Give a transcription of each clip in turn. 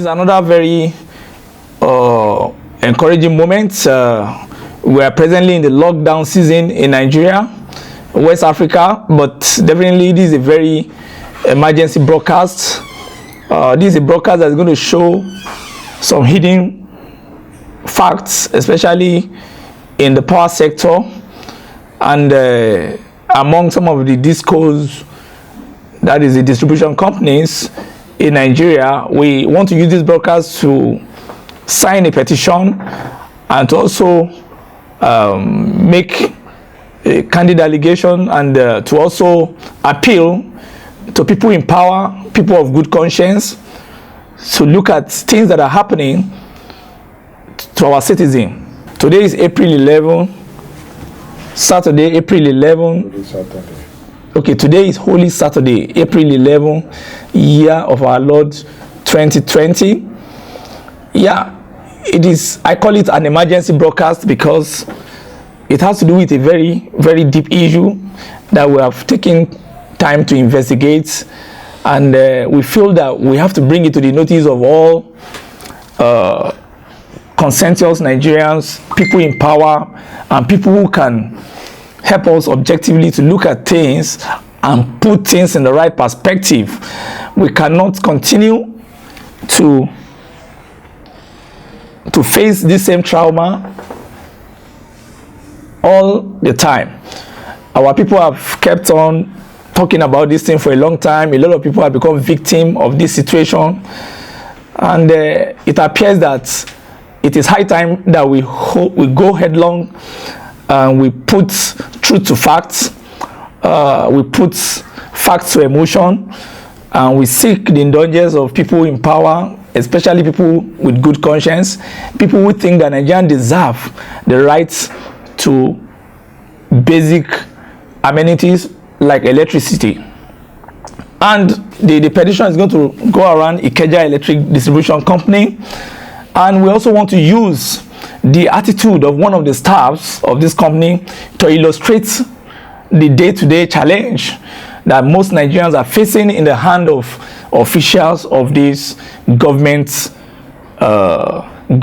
is another very encouraging moment. We are presently in the lockdown season in Nigeria, West Africa, but definitely this is a very emergency broadcast. This is a broadcast that's going to show some hidden facts, especially in the power sector and among some of the discos, that is the distribution companies in Nigeria. We want to use this broadcast to sign a petition and to also make a candid allegation and to also appeal to people in power, people of good conscience, to look at things that are happening to our citizens. Today is April 11, Saturday, April 11. Okay, today is Holy Saturday, April 11, year of our Lord 2020. Yeah, it is, I call it an emergency broadcast because it has to do with a very, very deep issue that we have taken time to investigate, and we feel that we have to bring it to the notice of all conscientious Nigerians, people in power, and people who can help us objectively to look at things and put things in the right perspective. We cannot continue to face this same trauma all the time. Our people have kept on talking about this thing for a long time. A lot of people have become victims of this situation, and it appears that it is high time that we go headlong and we put truth to facts, we put facts to emotion, and we seek the indulgence of people in power, especially people with good conscience, people who think that Nigerians deserve the rights to basic amenities like electricity. And the petition is going to go around Ikeja Electric Distribution Company, and we also want to use the attitude of one of the staffs of this company to illustrate the day-to-day challenge that most Nigerians are facing in the hand of officials of these government, can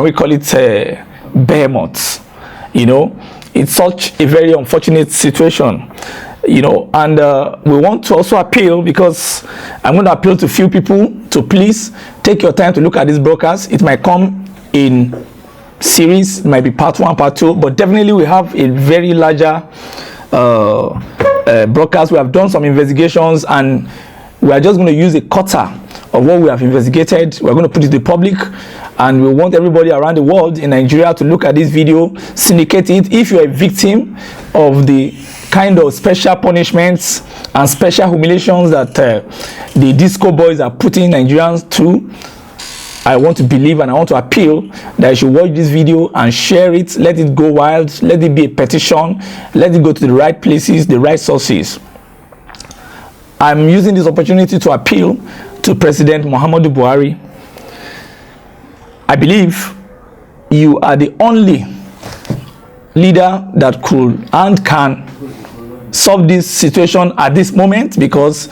we call it behemoths? You know, it's such a very unfortunate situation, you know, and we want to also appeal, because I'm going to appeal to few people to please take your time to look at this broadcast. It might come in series, it might be part 1, part 2, but definitely we have a very larger broadcast. We have done some investigations, and we are just going to use a quarter of what we have investigated. We're going to put it to the public, and we want everybody around the world in Nigeria to look at this video, syndicate it. If you're a victim of the kind of special punishments and special humiliations that the disco boys are putting Nigerians through, I want to believe and I want to appeal that you should watch this video and share it. Let it go wild. Let it be a petition. Let it go to the right places, the right sources. I'm using this opportunity to appeal to President Muhammadu Buhari. I believe you are the only leader that could and can solve this situation at this moment, because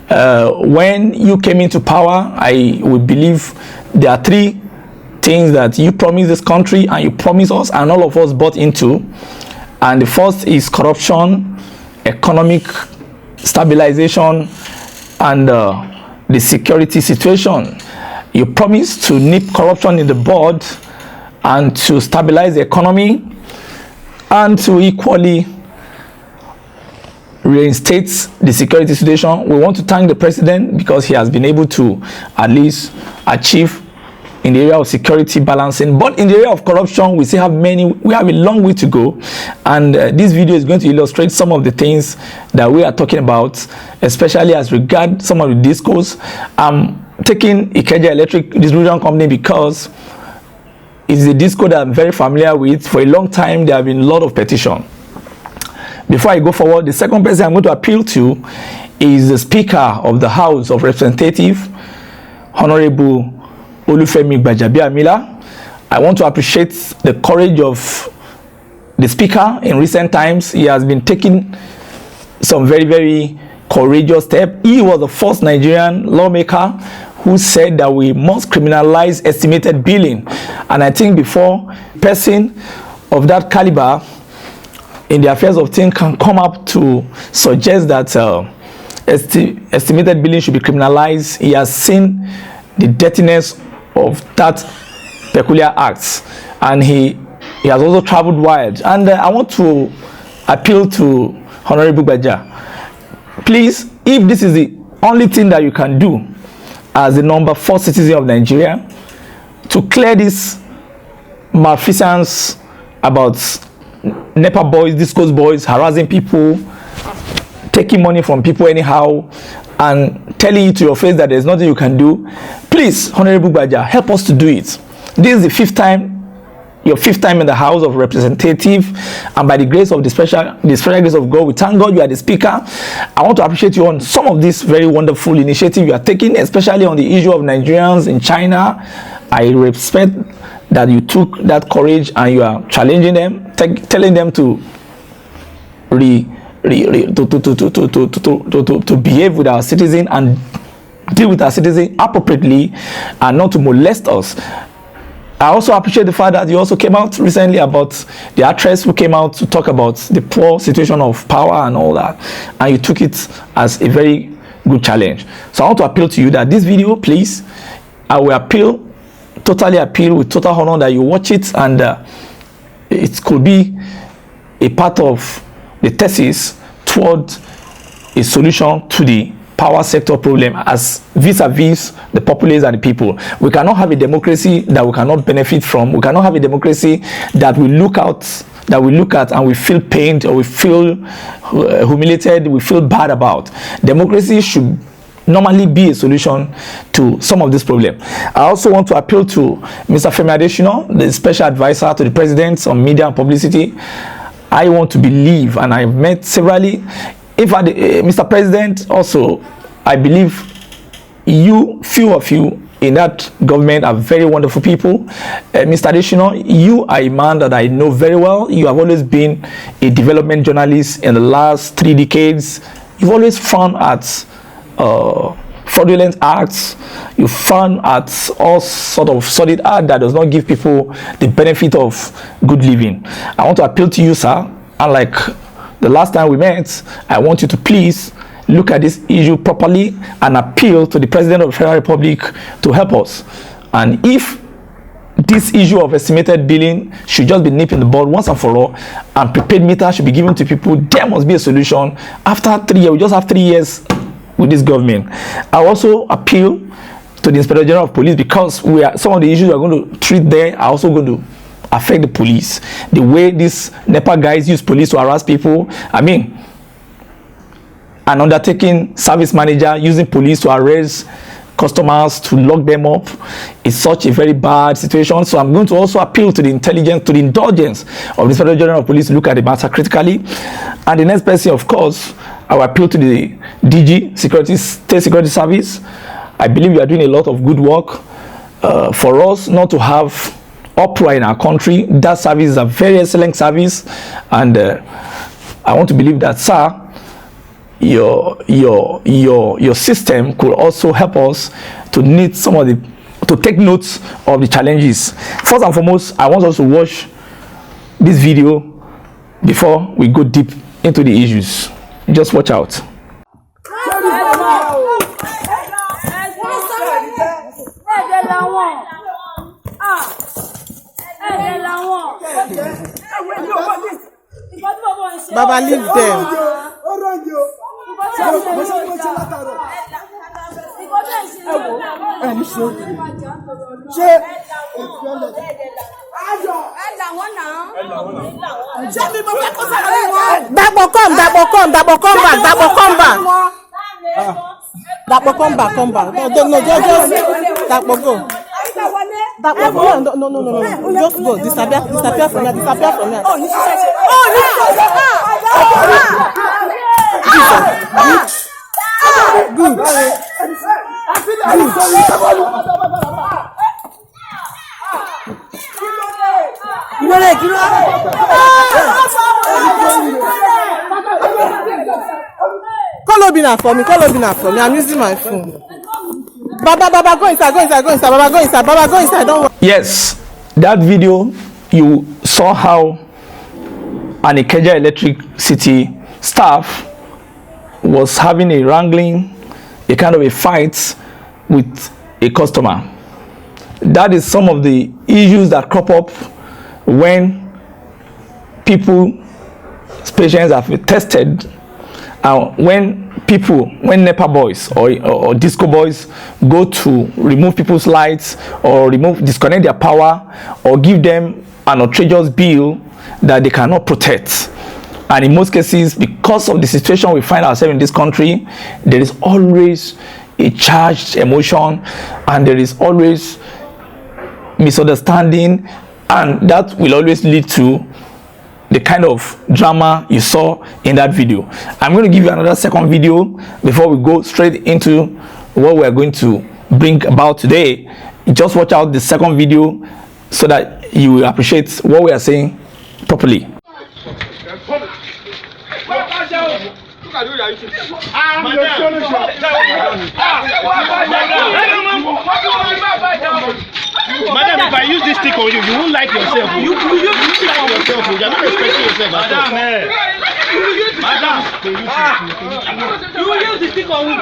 when you came into power, I would believe there are 3 things that you promised this country and you promised us and all of us bought into. And the first is corruption, economic stabilization, and the security situation. You promised to nip corruption in the bud and to stabilize the economy and to equally reinstate the security situation. We want to thank the president because he has been able to at least achieve in the area of security balancing, but in the area of corruption we still have a long way to go, and this video is going to illustrate some of the things that we are talking about, especially as regard some of the discos. I'm taking Ikeja Electric Distribution Company because it's a disco that I'm very familiar with. For a long time there have been a lot of petitions. Before I go forward, the second person I'm going to appeal to is the Speaker of the House of Representatives, Honorable Olufemi Gbajabiamila. I want to appreciate the courage of the Speaker. In recent times, he has been taking some very, very courageous steps. He was the first Nigerian lawmaker who said that we must criminalize estimated billing. And I think before a person of that caliber in the affairs of things can come up to suggest that estimated billing should be criminalized, he has seen the dirtiness of that peculiar acts, and he has also traveled wide. And I want to appeal to Honorable Ikeja, please, if this is the only thing that you can do as the number 4 citizen of Nigeria to clear this malfeasance about NEPA boys, discos boys harassing people, taking money from people anyhow, and telling you to your face that there's nothing you can do, please, Honorable Ikeja, help us to do it. This is the 5th time, your 5th time in the House of Representatives, and by the grace of the special grace of God, we thank God you are the Speaker. I want to appreciate you on some of this very wonderful initiative you are taking, especially on the issue of Nigerians in China. I respect that you took that courage and you are challenging them, telling them to behave with our citizens and deal with our citizens appropriately and not to molest us. I also appreciate the fact that you also came out recently about the actress who came out to talk about the poor situation of power and all that, and you took it as a very good challenge. So I want to appeal to you that this video, please, I will totally appeal with total honor that you watch it, and it could be a part of the thesis toward a solution to the power sector problem as vis-a-vis the populace and the people. We cannot have a democracy that we cannot benefit from. We cannot have a democracy that we look at and we feel pained or we feel humiliated, we feel bad about. Democracy should normally be a solution to some of this problem. I also want to appeal to Mr. Femi Adesina, the special advisor to the president on media and publicity. I want to believe, and I've met severally, Mr. President, also, I believe few of you in that government are very wonderful people. Mr. Adesina, you are a man that I know very well. You have always been a development journalist in the last 3 decades. You've always found at fraudulent acts. You found at all sort of solid art that does not give people the benefit of good living. I want to appeal to you, sir, unlike the last time we met, I want you to please look at this issue properly and appeal to the President of the Federal Republic to help us. And if this issue of estimated billing should just be nipped in the bud once and for all, and prepaid meter should be given to people, there must be a solution. After 3 years, we just have 3 years with this government. I also appeal to the Inspector General of Police, because some of the issues we are going to treat there are also going to affect the police. The way these NEPA guys use police to harass people, I mean, an undertaking service manager using police to arrest customers, to lock them up, is such a very bad situation. So I'm going to also appeal to the intelligence, to the indulgence of the Inspector General of Police to look at the matter critically. And the next person, of course, I will appeal to the DG, State Security Service. I believe you are doing a lot of good work. For us not to have uproar in our country, that service is a very excellent service, and I want to believe that, sir, your system could also help us to take notes of the challenges. First and foremost, I want us to watch this video before we go deep into the issues. Just watch out. Baba, leave them. Dabo, come back. Come back. No, just Dabo, go. No. Just go. Disappear from here. Good. Call Obina for me. I'm using my phone. Baba, go inside. Baba, go inside. Don't worry. Yes, that video, you saw how an Ikeja electricity staff was having a wrangling, a kind of a fight with a customer. That is some of the issues that crop up when patients have been tested, when NEPA boys or disco boys go to remove people's lights or disconnect their power or give them an outrageous bill that they cannot protect. And in most cases, because of the situation we find ourselves in this country, there is always a charged emotion and there is always misunderstanding, and that will always lead to the kind of drama you saw in that video. I'm going to give you another second video before we go straight into what we're going to bring about today. Just watch out the second video so that you will appreciate what we are saying properly. Madam, if I use this stick on you, you won't like yourself. You like yourself. You're not respecting yourself. Madam, you will use the stick on you.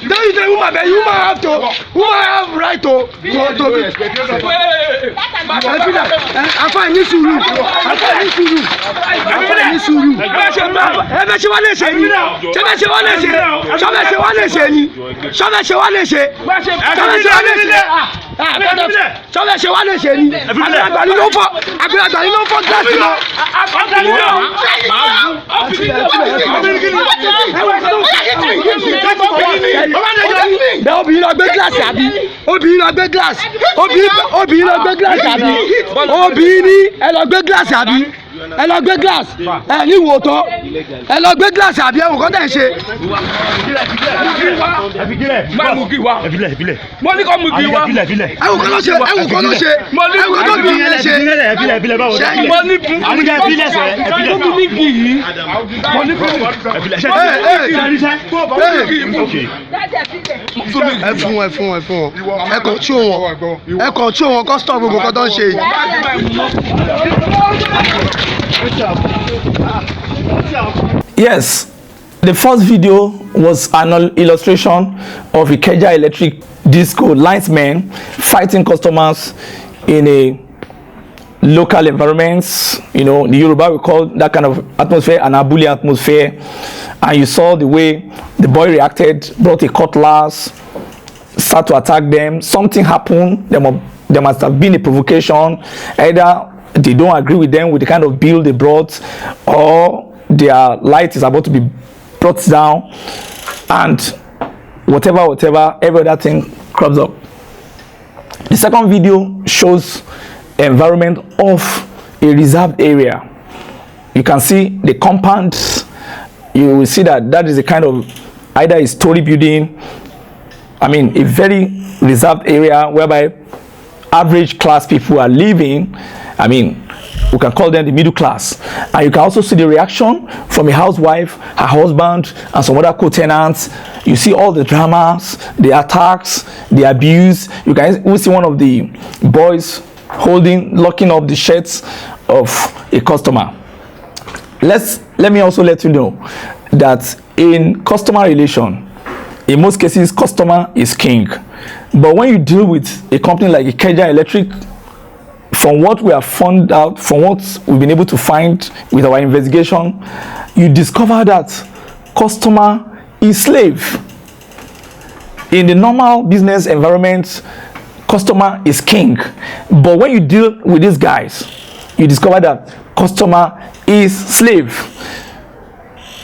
Don't you say woman, but woman have right to be. I find this room. Obìnrin lọ gbé gíláàsì àbí? Obìnrin lọ gbé gíláàsì àbí? Obìnrin ẹ lọ gbé gíláàsì àbí? Ẹ lọ gbé gíláàsì ẹ ní wò tán ẹ lọ gbé gíláàsì àbí ẹ wò kọ́ tẹ̀ ń ṣe. Mo ní kọ́ mú kí wá. Ẹ wò kọ́ ló ṣe ẹ wò kọ́ ló ṣe ẹ wò kọ́ tó bí yẹn ṣe. Mo ní kí yìí. Mo ní kí ẹ fún wọn ẹ kàn tí wọn kọ́ stop gbogbo kọ́ tó ń ṣe yìí. Yes, the first video was an illustration of Ikeja electric disco linesmen fighting customers in a local environment. You know, the Yoruba we call that kind of atmosphere an Abule atmosphere, and you saw the way the boy reacted, brought a cutlass, start to attack them. Something happened. There must have been a provocation. Either they don't agree with them with the kind of bill they brought, or their light is about to be brought down, and whatever, every other thing crops up. The second video shows the environment of a reserved area. You can see the compound. You will see that is a kind of either a story building, a very reserved area whereby average class people are living. We can call them the middle class. And you can also see the reaction from a housewife, her husband, and some other co-tenants. You see all the dramas, the attacks, the abuse. You can even see one of the boys locking up the shirts of a customer. Let me also let you know that in customer relation, in most cases, customer is king. But when you deal with a company like Ikeja Electric, from what we have found out, from what we've been able to find with our investigation, you discover that customer is slave. In the normal business environment, customer is king. But when you deal with these guys, you discover that customer is slave.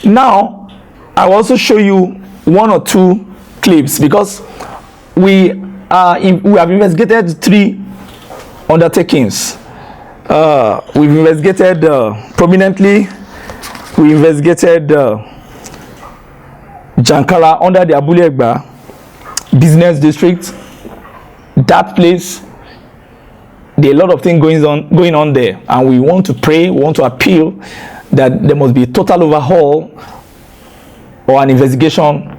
Now, I will also show you one or two clips because we have investigated 3 undertakings. We've investigated prominently. We investigated Jankara under the Abule business district. That place there are a lot of things going on there, and we want to pray, we want to appeal that there must be a total overhaul or an investigation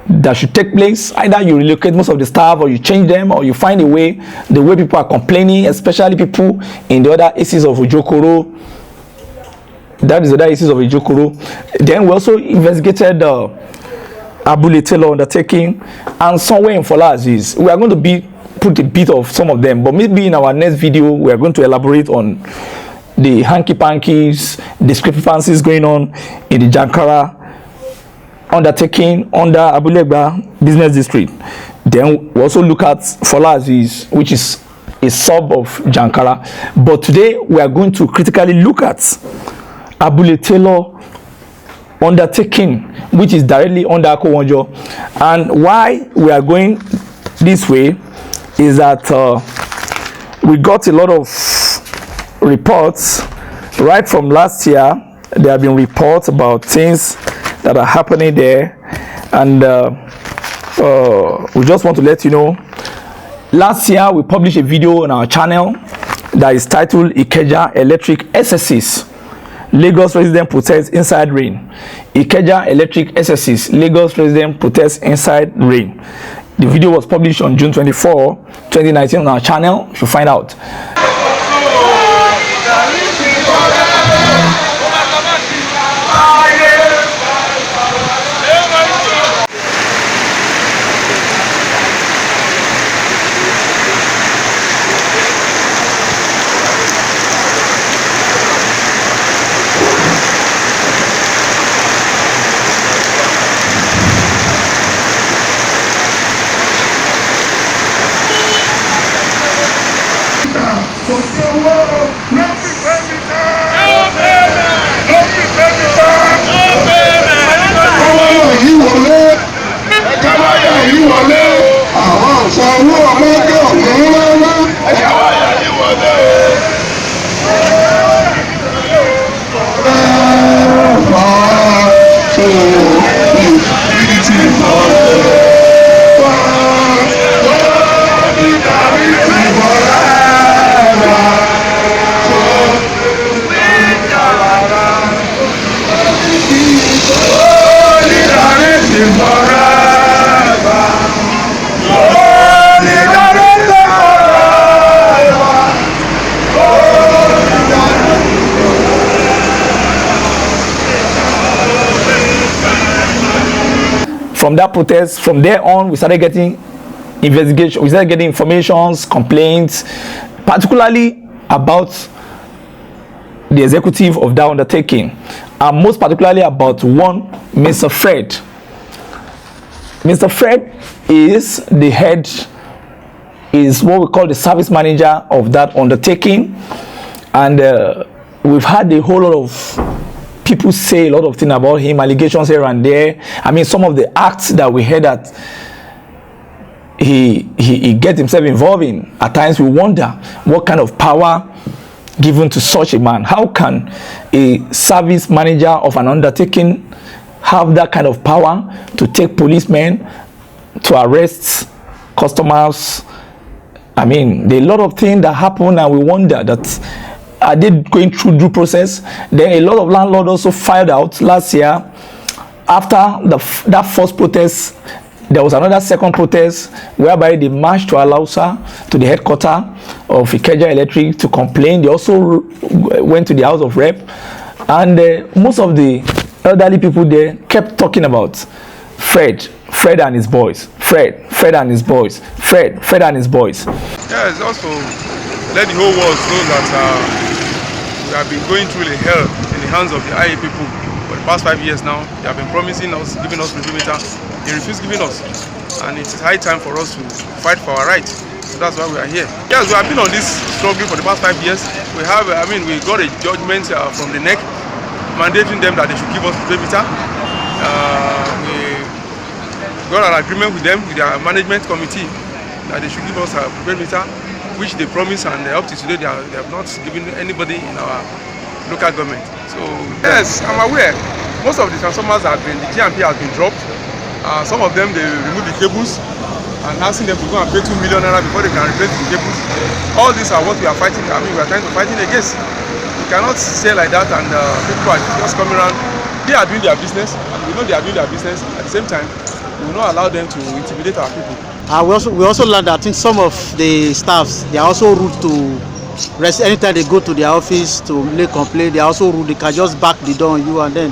that should take place. Either you relocate most of the staff, or you change them, or you find a way, the way people are complaining, especially people in the other ACs of Ojokoro. That is the other ACs of Ojokoro. Then we also investigated Abule Taylor undertaking, and somewhere in Folaziz. We are going to put a bit of some of them, but maybe in our next video we are going to elaborate on the hanky-pankies, discrepancies going on in the Jankara undertaking under Abulegba business district. Then we also look at Folaziz, which is a sub of Jankara. But today we are going to critically look at Abule Taylor undertaking, which is directly under Akowonjo. And why we are going this way is that we got a lot of reports right from last year. There have been reports about things that are happening there, and we just want to let you know. Last year we published a video on our channel that is titled Ikeja Electric SSCs, Lagos resident protests inside rain. Ikeja Electric SSCs, Lagos resident protests inside rain. The video was published on June 24, 2019 on our channel. You should find out. From that protest, from there on, we started getting investigation, we started getting informations, complaints, particularly about the executive of that undertaking, and most particularly about one Mr. Fred. Mr. Fred is the head, is what we call the service manager of that undertaking, and we've had a whole lot of people say a lot of things about him, allegations here and there. I mean, some of the acts that we heard that he gets himself involved in, at times we wonder what kind of power given to such a man. How can a service manager of an undertaking have that kind of power to take policemen to arrest customers? I mean, there are a lot of things that happen, and we wonder that are they going through due process? Then a lot of landlords also filed out last year. After that first protest, there was another second protest whereby they marched to Alausa, to the headquarters of Ikeja Electric, to complain. They also went to the House of Rep, and most of the elderly people there kept talking about Fred and his boys, Fred and his boys, Fred and his boys. Yes, also let the whole world know that we have been going through the hell in the hands of the IA people for the past 5 years now. They have been promising us, giving us review meter. They refuse giving us, and it is high time for us to fight for our rights. So that's why we are here. Yes, we have been on this struggle for the past 5 years. We have, we got a judgment from the NEC mandating them that they should give us review meter. We got an agreement with them, with their management committee, that they should give us a review meter, which they promised, and up to today they have not given anybody in our local government. So yes, I'm aware. Most of the transformers have been, the GMP has been dropped. Some of them, they remove the cables. and asking them to go and pay 2 million naira before they can replace the cables. All these are what we are fighting. I mean, we are trying to fight against. We cannot say like that, and people are just coming around. They are doing their business, and we know they are doing their business. At the same time, we will not allow them to intimidate our people. We also learned that I think some of the staffs, they are also rude to rest. Anytime they go to their office to make complaint, they are also rude. They can just back the door on you and then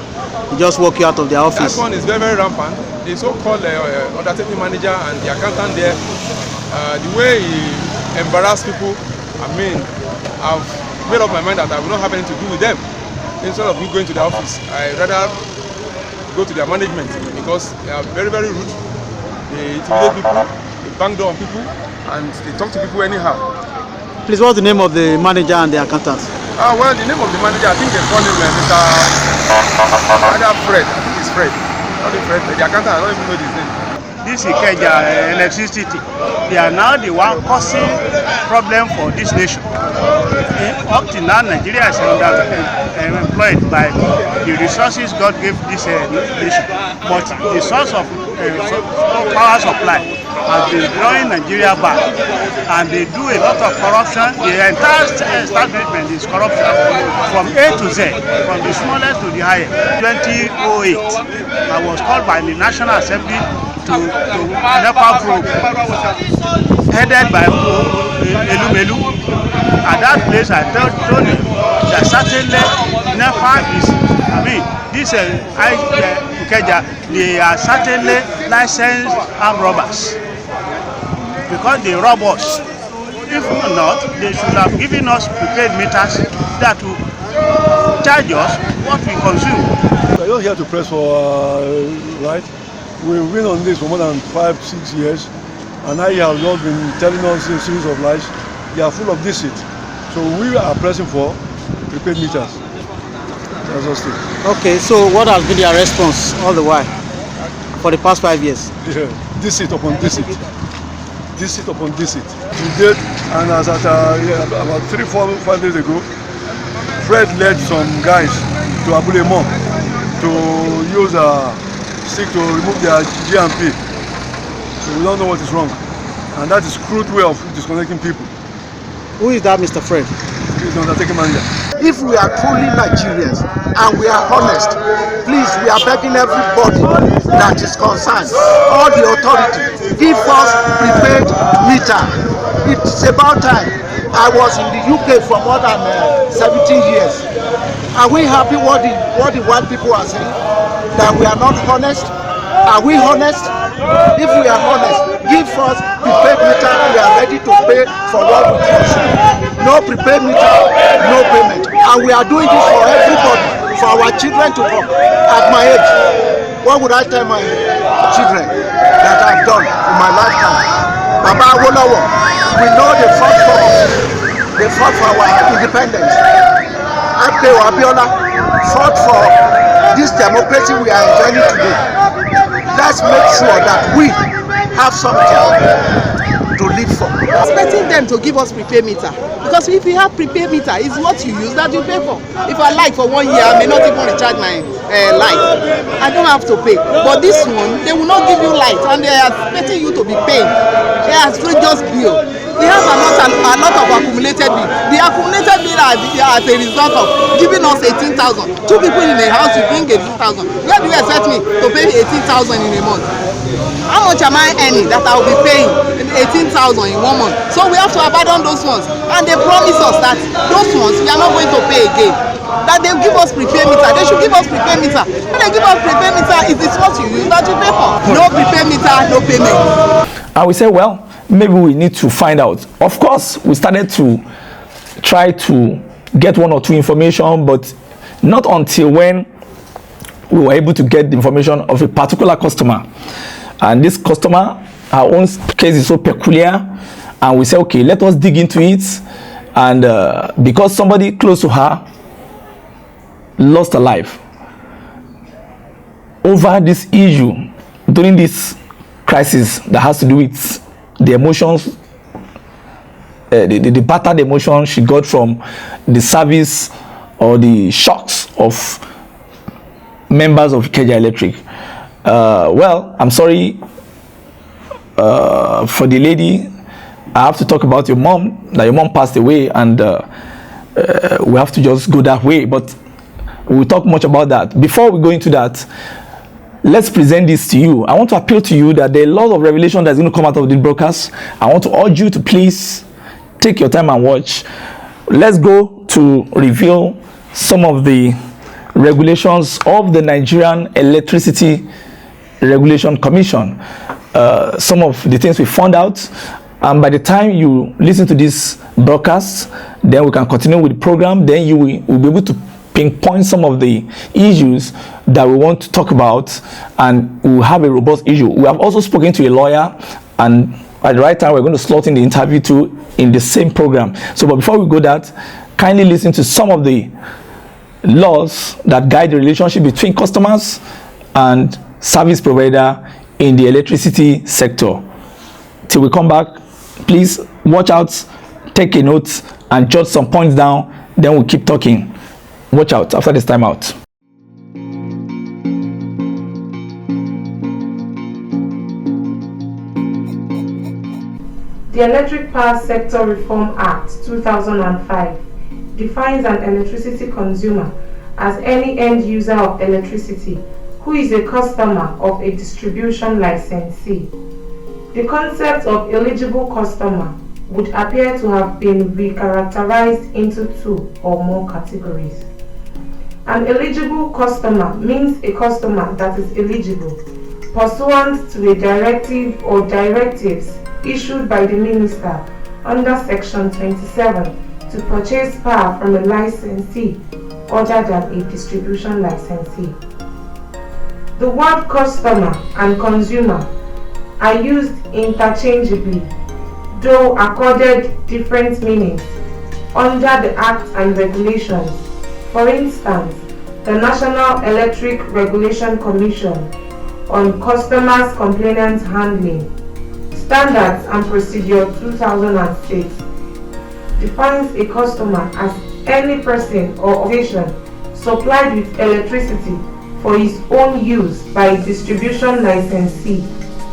they just walk you out of their office. That one is very, very rampant. The so-called undertaking manager and the accountant there, the way he embarrass people, I mean, I've made up my mind that I will not have anything to do with them. Instead of me going to the office, I rather go to their management because they are very, very rude. They intimidate people, they bang door on people, and they talk to people anyhow. Please, what's the name of the manager and the accountant? Well, the name of the manager, I think they call him Mr. Fred. I think it's Fred. Not the Fred, the accountant, I don't even know his name. This Ikeja electricity, they are now the one causing problem for this nation. Up to now, Nigeria is employed by the resources God gave this nation, but the source of power supply has been drawing Nigeria back, and they do a lot of corruption. The entire establishment is corruption from A to Z, from the smallest to the highest. 2008, I was called by the National Assembly to NEPA probe, headed by Elumelu. At that place, I told him that certainly NEPA is, I mean, this Ikeja, they are certainly licensed armed robbers because they rob us. If not, they should have given us prepaid meters that will charge us what we consume. We are not here to press for right. We've been on this for more than 5-6 years, and I have not been telling us a series of lies. They are full of deceit. So we are pressing for prepaid meters. That's just it. Okay, so what has been their response all the while for the past 5 years? Yeah, deceit upon deceit. Deceit upon deceit. To date, and as at about 3-4-5 days ago, Fred led some guys to Abule to use a stick to remove their GMP. So we don't know what is wrong. And that is a crude way of disconnecting people. Who is that, Mr. Fred? He's the undertaking manager. If we are truly Nigerians and we are honest, please, we are begging everybody that is concerned, all the authority, give us prepaid meter. It's about time. I was in the UK for more than 17 years. Are we happy what the white people are saying? That we are not honest? Are we honest? If we are honest, give us prepaid meter. We are ready to pay for what we consume. No prepaid meter, no payment. And we are doing this for everybody, for our children to come. At my age, what would I tell my children that I've done in my lifetime? Baba Awolowo, we know they fought for us. They fought for our independence. Abiola fought for this democracy we are enjoying today. Let's make sure that we have something to live for. Expecting them to give us prepaid meter, because if you have prepaid meter, it's what you use that you pay for. If I like for 1 year, I may not even recharge my light. I don't have to pay. But this one, they will not give you light, and they are expecting you to be paying. They are just bill. We have a lot of accumulated bill. The accumulated bill are as a result of giving us 18,000. 2 people in a house, you bring 18,000. Where do you expect me to pay 18,000 in a month? How much am I earning that I will be paying 18,000 in 1 month? So we have to abandon those ones. And they promise us that those ones we are not going to pay again. That they give us prepaid meter. They should give us prepaid meter. When they give us prepaid meter, it is what you use that you pay for. No prepaid meter, no payment. And we say, well, maybe we need to find out. Of course, we started to try to get 1 or 2 information, but not until when we were able to get the information of a particular customer. And this customer, her own case is so peculiar, and we say, okay, let us dig into it. And because somebody close to her lost her life over this issue during this crisis that has to do with the emotions, the battered emotion she got from the service or the shocks of members of Ikeja Electric. Well, I'm sorry, for the lady, I have to talk about your mom, that your mom passed away, and we have to just go that way. But we'll talk much about that. Before we go into that, let's present this to you. I want to appeal to you that there are a lot of revelation that's going to come out of this broadcast. I want to urge you to please take your time and watch. Let's go to reveal some of the regulations of the Nigerian Electricity Regulation Commission. Some of the things we found out, and by the time you listen to this broadcast, then we can continue with the program. Then you will be able to pinpoint some of the issues that we want to talk about, and we'll have a robust issue. We have also spoken to a lawyer, and at the right time we're going to slot in the interview too in the same program. So but before we go that, kindly listen to some of the laws that guide the relationship between customers and service provider in the electricity sector. Till we come back, please watch out, take a note, and jot some points down, then we'll keep talking. Watch out after this time out. The Electric Power Sector Reform Act 2005 defines an electricity consumer as any end user of electricity who is a customer of a distribution licensee. The concept of eligible customer would appear to have been recharacterized into two or more categories. An eligible customer means a customer that is eligible pursuant to a directive or directives issued by the minister under Section 27 to purchase power from a licensee other than a distribution licensee. The word customer and consumer are used interchangeably, though accorded different meanings under the Act and regulations. For instance, the National Electric Regulation Commission on Customers' Complaints Handling, Standards and Procedure 2006, defines a customer as any person or organization supplied with electricity for his own use by a distribution licensee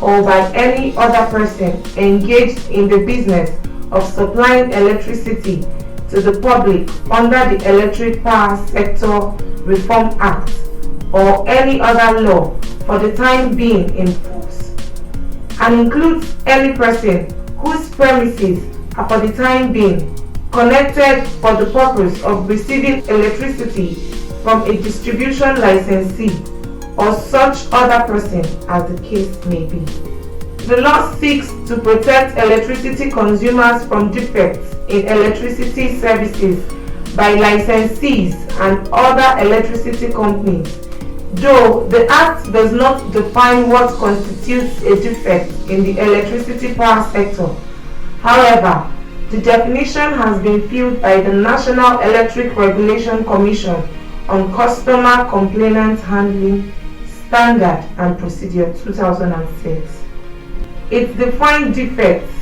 or by any other person engaged in the business of supplying electricity to the public under the Electric Power Sector Reform Act or any other law for the time being in force, and includes any person whose premises are for the time being connected for the purpose of receiving electricity from a distribution licensee or such other person as the case may be. The law seeks to protect electricity consumers from defects in electricity services by licensees and other electricity companies, though the Act does not define what constitutes a defect in the electricity power sector. However, the definition has been filled by the National Electric Regulation Commission on Customer Complaints Handling, Standard and Procedure 2006. It defines defects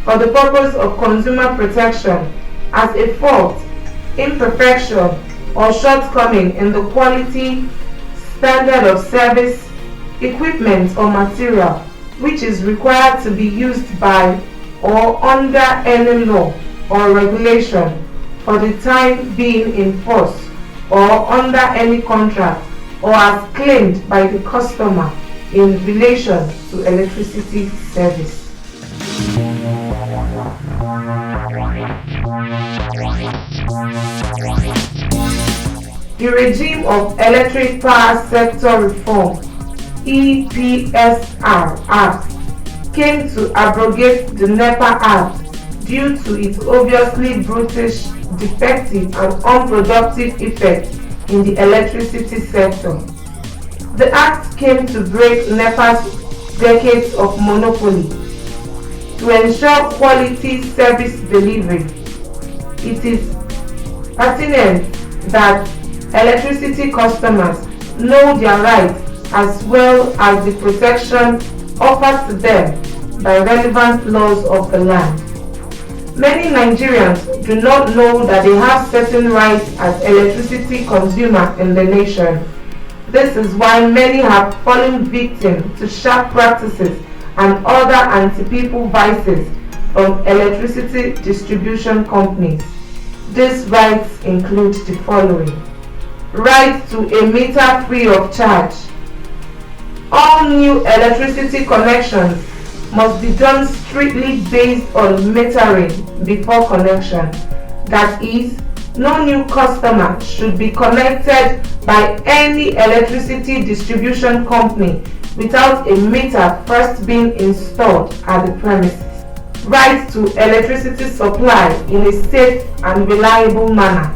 for the purpose of consumer protection as a fault, imperfection, or shortcoming in the quality, standard of service, equipment, or material which is required to be used by or under any law or regulation for the time being in force or under any contract or as claimed by the customer in relation to electricity service. The regime of Electric Power Sector Reform (EPSR) Act came to abrogate the NEPA Act due to its obviously brutish, defective and unproductive effect in the electricity sector. The Act came to break NEPA's decades of monopoly to ensure quality service delivery. It is pertinent that electricity customers know their rights as well as the protection offered to them by relevant laws of the land. Many Nigerians do not know that they have certain rights as electricity consumers in the nation. This is why many have fallen victim to sharp practices and other anti-people vices from electricity distribution companies. These rights include the following: right to a meter free of charge. All new electricity connections must be done strictly based on metering before connection. That is, no new customer should be connected by any electricity distribution company without a meter first being installed at the premises. Right to electricity supply in a safe and reliable manner.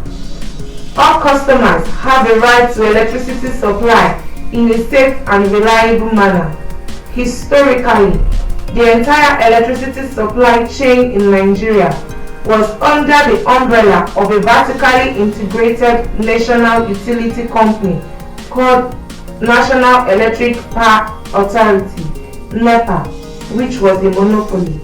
All customers have a right to electricity supply in a safe and reliable manner. Historically, the entire electricity supply chain in Nigeria was under the umbrella of a vertically integrated national utility company called National Electric Power Authority, NEPA, which was a monopoly.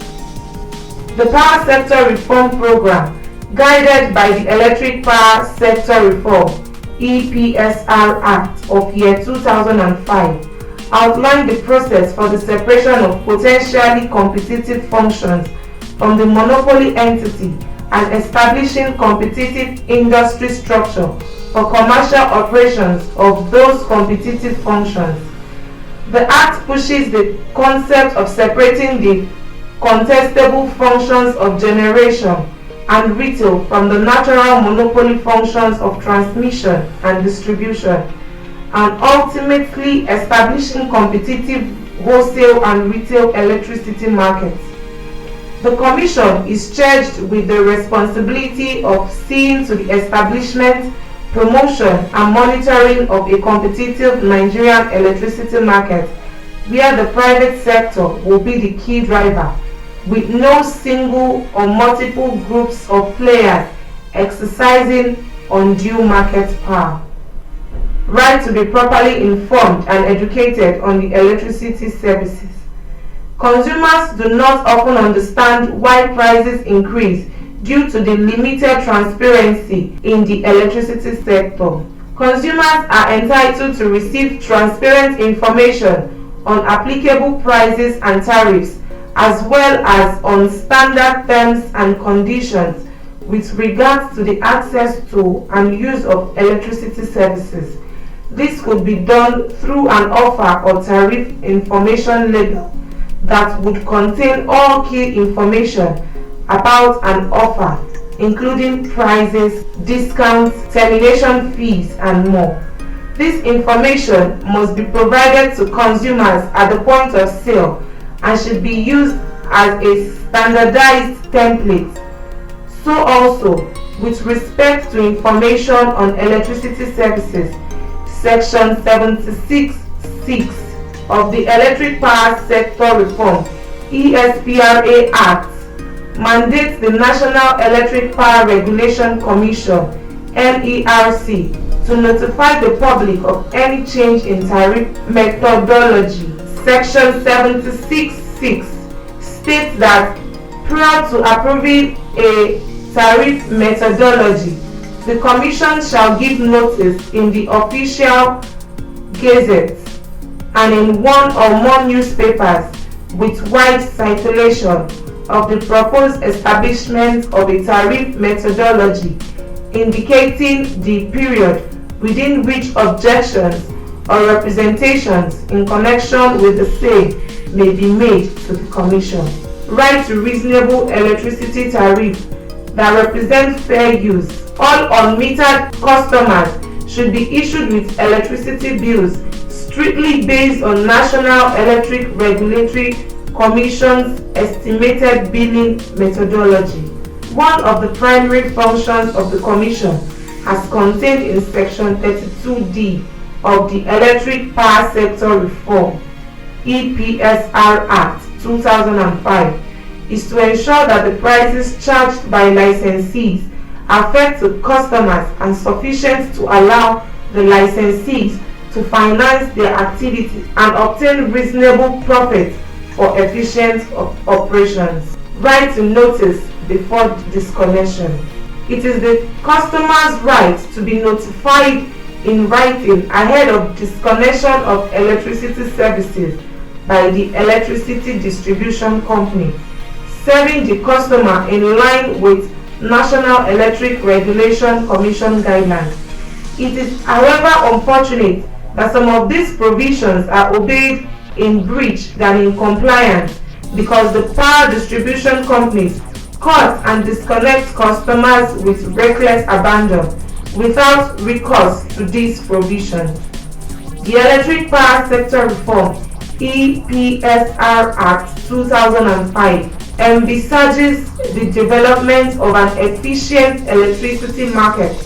The Power Sector Reform Program, guided by the Electric Power Sector Reform EPSR Act of year 2005, outlined the process for the separation of potentially competitive functions from the monopoly entity and establishing competitive industry structure for commercial operations of those competitive functions. The Act pushes the concept of separating the contestable functions of generation and retail from the natural monopoly functions of transmission and distribution, and ultimately establishing competitive wholesale and retail electricity markets. The Commission is charged with the responsibility of seeing to the establishment, promotion and monitoring of a competitive Nigerian electricity market where the private sector will be the key driver, with no single or multiple groups of players exercising undue market power. Right to be properly informed and educated on the electricity services. Consumers do not often understand why prices increase due to the limited transparency in the electricity sector. Consumers are entitled to receive transparent information on applicable prices and tariffs, as well as on standard terms and conditions with regards to the access to and use of electricity services. This could be done through an offer or tariff information label that would contain all key information about an offer, including prices, discounts, termination fees, and more. This information must be provided to consumers at the point of sale and should be used as a standardized template. So also, with respect to information on electricity services, Section 76(6) of the Electric Power Sector Reform (EPSR) Act mandates the National Electric Power Regulation Commission (NERC) to notify the public of any change in tariff methodology. Section 76(6) states that prior to approving a tariff methodology, the Commission shall give notice in the official Gazette and in one or more newspapers with wide circulation of the proposed establishment of a tariff methodology, indicating the period within which objections or representations in connection with the same may be made to the Commission. Right to reasonable electricity tariff that represents fair use. All unmetered customers should be issued with electricity bills strictly based on National Electric Regulatory Commission's estimated billing methodology. One of the primary functions of the Commission, as contained in Section 32D of the Electric Power Sector Reform EPSR Act 2005, is to ensure that the prices charged by licensees are fair to customers and sufficient to allow the licensees to finance their activities and obtain reasonable profit for efficient operations. Right to notice before disconnection. It is the customer's right to be notified in writing ahead of disconnection of electricity services by the electricity distribution company, serving the customer in line with National Electric Regulation Commission guidelines. It is, however, unfortunate that some of these provisions are obeyed in breach than in compliance, because the power distribution companies cut and disconnect customers with reckless abandon without recourse to these provisions. The Electric Power Sector Reform EPSR Act 2005 envisages the development of an efficient electricity market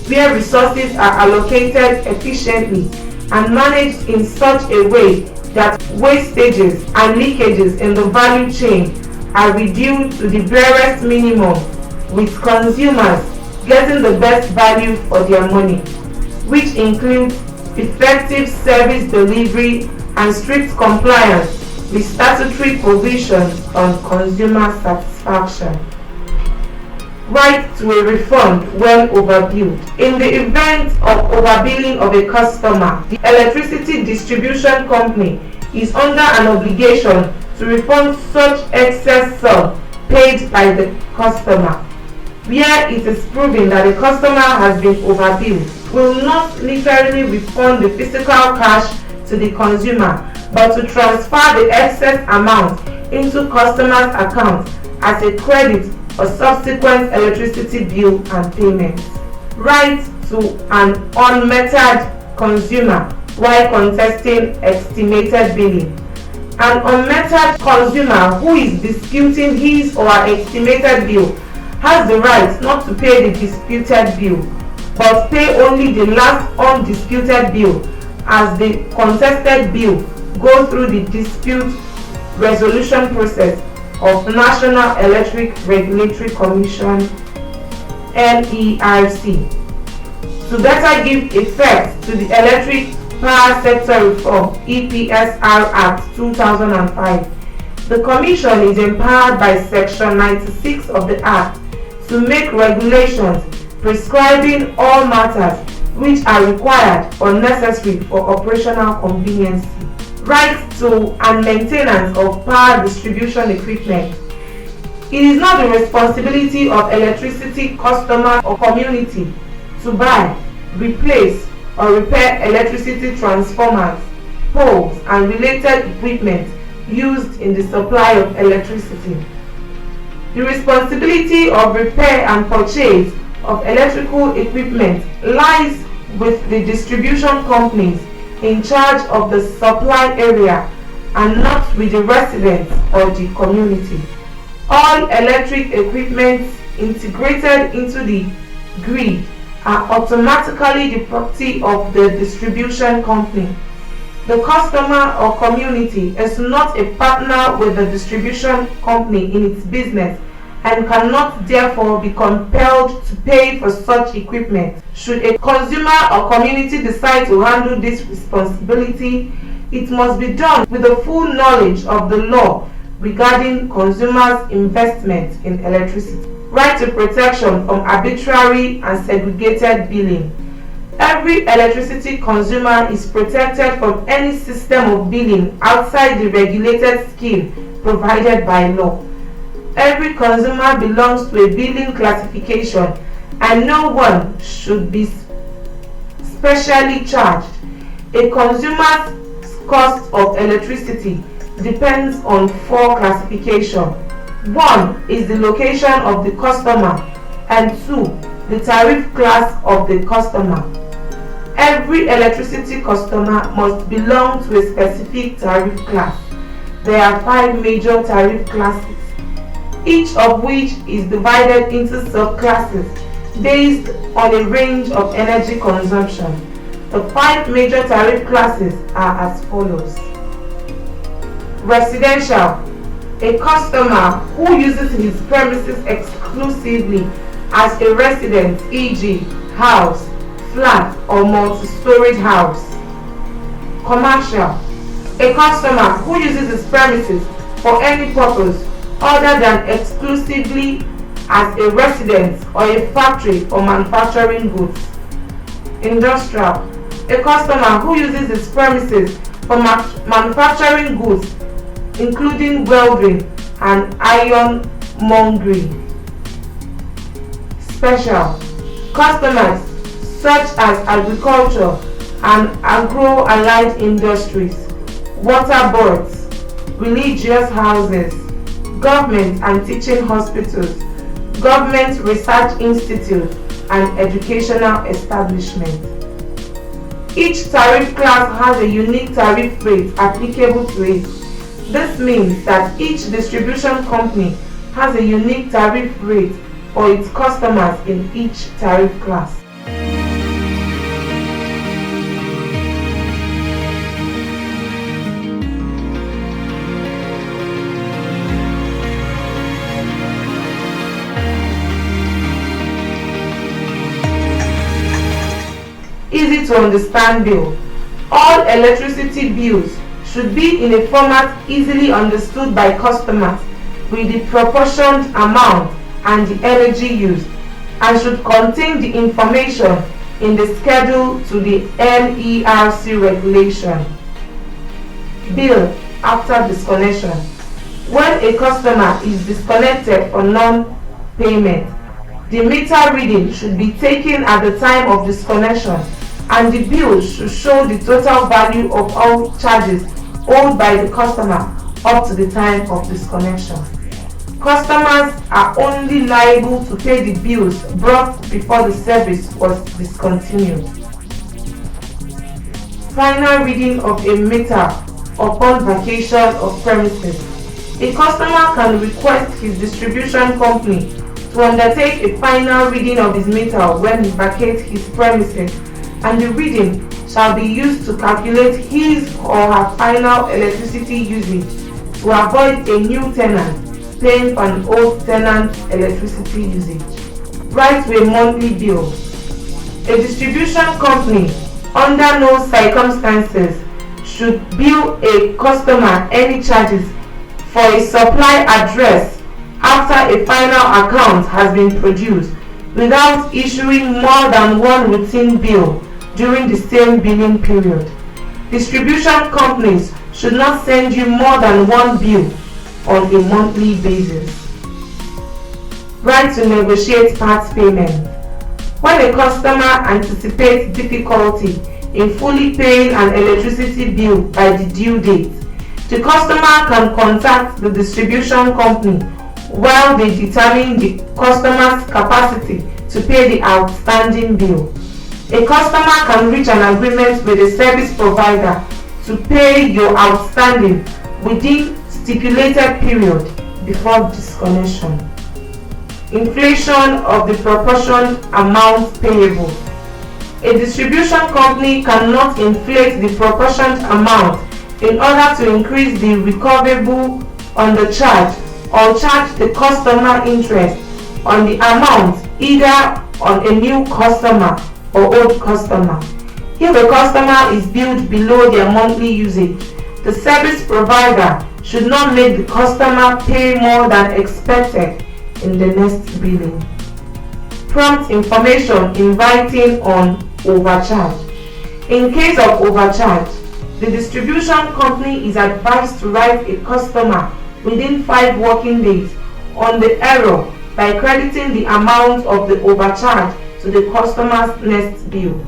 where resources are allocated efficiently and managed in such a way that wastages and leakages in the value chain are reduced to the barest minimum, with consumers getting the best value for their money, which includes effective service delivery and strict compliance with statutory provisions on consumer satisfaction. Right to a refund when overbilled. In the event of overbilling of a customer, the electricity distribution company is under an obligation to refund such excess sum paid by the customer. Where it is proven that the customer has been overbilled, will not literally refund the physical cash to the consumer, but to transfer the excess amount into customer's account as a credit for subsequent electricity bill and payments. Right to an unmettered consumer while contesting estimated billing. An unmettered consumer who is disputing his or her estimated bill has the right not to pay the disputed bill, but pay only the last undisputed bill as the contested bill go through the dispute resolution process of National Electric Regulatory Commission (NERC). To better give effect to the Electric Power Sector Reform EPSR Act 2005, the Commission is empowered by Section 96 of the Act to make regulations prescribing all matters which are required or necessary for operational convenience. Right to and maintenance of power distribution equipment. It is not the responsibility of electricity customers or community to buy, replace, or repair electricity transformers, poles, and related equipment used in the supply of electricity. The responsibility of repair and purchase of electrical equipment lies with the distribution companies in charge of the supply area and not with the residents or the community. All electric equipment integrated into the grid are automatically the property of the distribution company. The customer or community is not a partner with the distribution company in its business and cannot therefore be compelled to pay for such equipment. Should a consumer or community decide to handle this responsibility, it must be done with the full knowledge of the law regarding consumers' investment in electricity. Right to protection from arbitrary and segregated billing. Every electricity consumer is protected from any system of billing outside the regulated scheme provided by law. Every consumer belongs to a billing classification and no one should be specially charged. A consumer's cost of electricity depends on 4 classifications. 1 is the location of the customer, and 2, the tariff class of the customer. Every electricity customer must belong to a specific tariff class. There are 5 major tariff classes, each of which is divided into subclasses based on a range of energy consumption. The 5 major tariff classes are as follows. Residential. A customer who uses his premises exclusively as a residence, e.g. house, flat, or multi-storied house. Commercial. A customer who uses his premises for any purpose other than exclusively as a residence or a factory for manufacturing goods. Industrial. A customer who uses his premises for manufacturing goods, including welding and ironmongery. Special customers such as agriculture and agro-allied industries, water boards, religious houses, government and teaching hospitals, government research institutes, and educational establishments. Each tariff class has a unique tariff rate applicable to it. This means that each distribution company has a unique tariff rate for its customers in each tariff class. Easy to understand bill. All electricity bills should be in a format easily understood by customers with the proportioned amount and the energy used, and should contain the information in the schedule to the NERC regulation. Bill after disconnection. When a customer is disconnected for non-payment, the meter reading should be taken at the time of disconnection, and the bill should show the total value of all charges owed by the customer up to the time of disconnection. Customers are only liable to pay the bills brought before the service was discontinued. Final reading of a meter upon vacation of premises. A customer can request his distribution company to undertake a final reading of his meter when he vacates his premises, and the reading shall be used to calculate his or her final electricity usage to avoid a new tenant paying for an old tenant's electricity usage. Right to a monthly bill. A distribution company under no circumstances should bill a customer any charges for a supply address after a final account has been produced without issuing more than one routine bill during the same billing period. Distribution companies should not send you more than one bill on a monthly basis. Right to negotiate part payment. When a customer anticipates difficulty in fully paying an electricity bill by the due date, the customer can contact the distribution company while they determine the customer's capacity to pay the outstanding bill. A customer can reach an agreement with a service provider to pay your outstanding within stipulated period before disconnection. Inflation of the proportioned amount payable. A distribution company cannot inflate the proportioned amount in order to increase the recoverable on the charge or charge the customer interest on the amount either on a new customer or old customer. If a customer is billed below their monthly usage, the service provider should not make the customer pay more than expected in the next billing. Prompt information inviting on overcharge. In case of overcharge, the distribution company is advised to write a customer within 5 working days on the error by crediting the amount of the overcharge to the customer's next bill.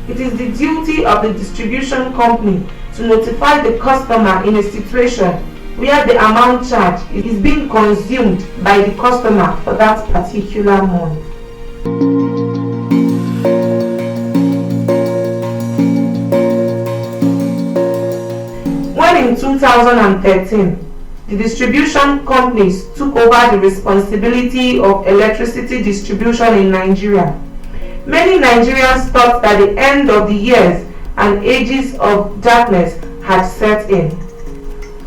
It is the duty of the distribution company to notify the customer in a situation where the amount charged is being consumed by the customer for that particular month. When in 2013, the distribution companies took over the responsibility of electricity distribution in Nigeria, many Nigerians thought that the end of the years and ages of darkness had set in.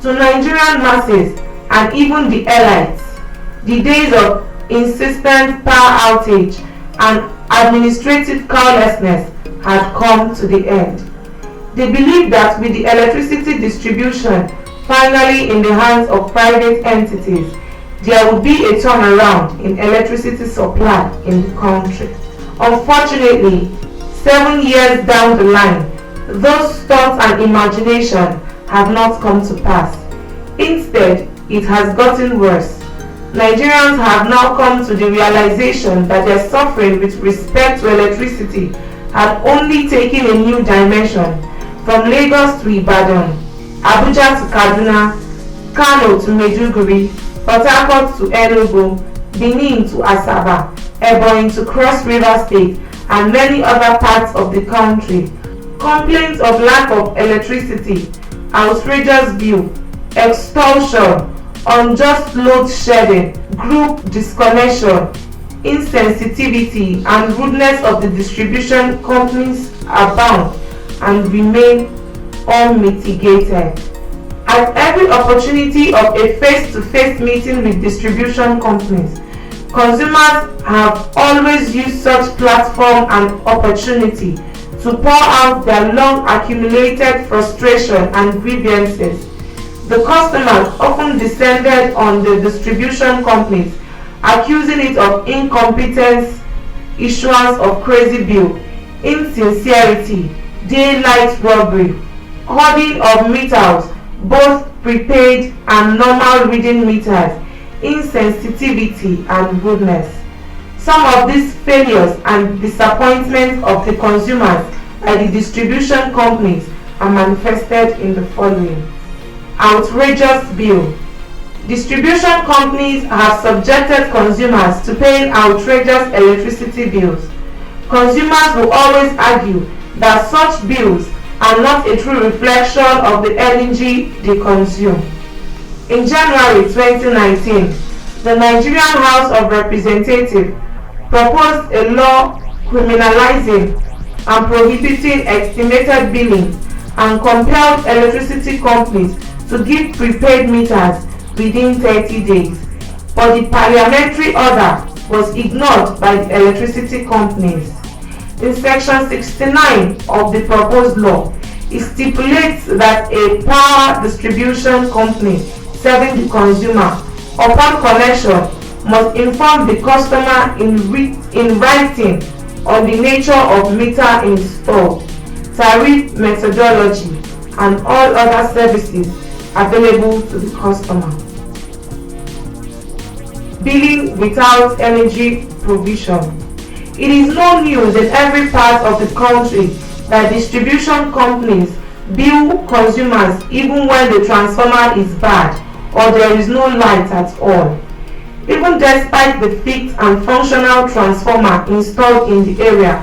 To Nigerian masses and even the elites, the days of insistent power outage and administrative carelessness had come to the end. They believed that with the electricity distribution finally in the hands of private entities, there would be a turnaround in electricity supply in the country. Unfortunately, 7 years down the line, those thoughts and imagination have not come to pass. Instead, it has gotten worse. Nigerians have now come to the realization that their suffering with respect to electricity had only taken a new dimension, from Lagos to Ibadan, Abuja to Kaduna, Kano to Maiduguri, Port Harcourt to Enugu, Benin to Asaba, Ebonyi to Cross River State, and many other parts of the country. Complaints of lack of electricity, outrageous bill, extortion, unjust load shedding, group disconnection, insensitivity, and rudeness of the distribution companies abound and remain unmitigated. At every opportunity of a face-to-face meeting with distribution companies, consumers have always used such platform and opportunity to pour out their long accumulated frustration and grievances. The customers often descended on the distribution companies, accusing it of incompetence, issuance of crazy bill, insincerity, daylight robbery, hoarding of meters, both prepaid and normal reading meters, insensitivity, and rudeness. Some of these failures and disappointments of the consumers by the distribution companies are manifested in the following. Outrageous bill. Distribution companies have subjected consumers to paying outrageous electricity bills. Consumers will always argue that such bills are not a true reflection of the energy they consume. In January 2019, the Nigerian House of Representatives proposed a law criminalizing and prohibiting estimated billing and compelled electricity companies to give prepaid meters within 30 days. But the parliamentary order was ignored by the electricity companies. In Section 69 of the proposed law, it stipulates that a power distribution company serving the consumer upon connection must inform the customer in writing on the nature of meter installed, tariff methodology, and all other services available to the customer. Billing without energy provision. It is no news in every part of the country that distribution companies bill consumers even when the transformer is bad or there is no light at all. Even despite the fixed and functional transformer installed in the area,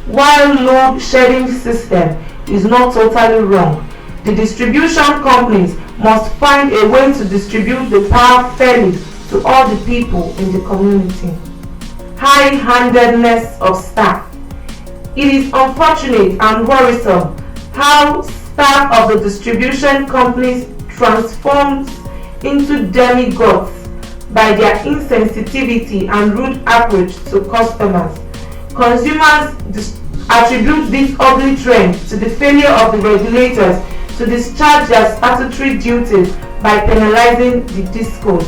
while load shedding system is not totally wrong, the distribution companies must find a way to distribute the power fairly to all the people in the community. High-handedness of staff. It is unfortunate and worrisome how staff of the distribution companies transforms into demigods by their insensitivity and rude approach to customers. Consumers attribute this ugly trend to the failure of the regulators to discharge their statutory duties by penalizing the discos.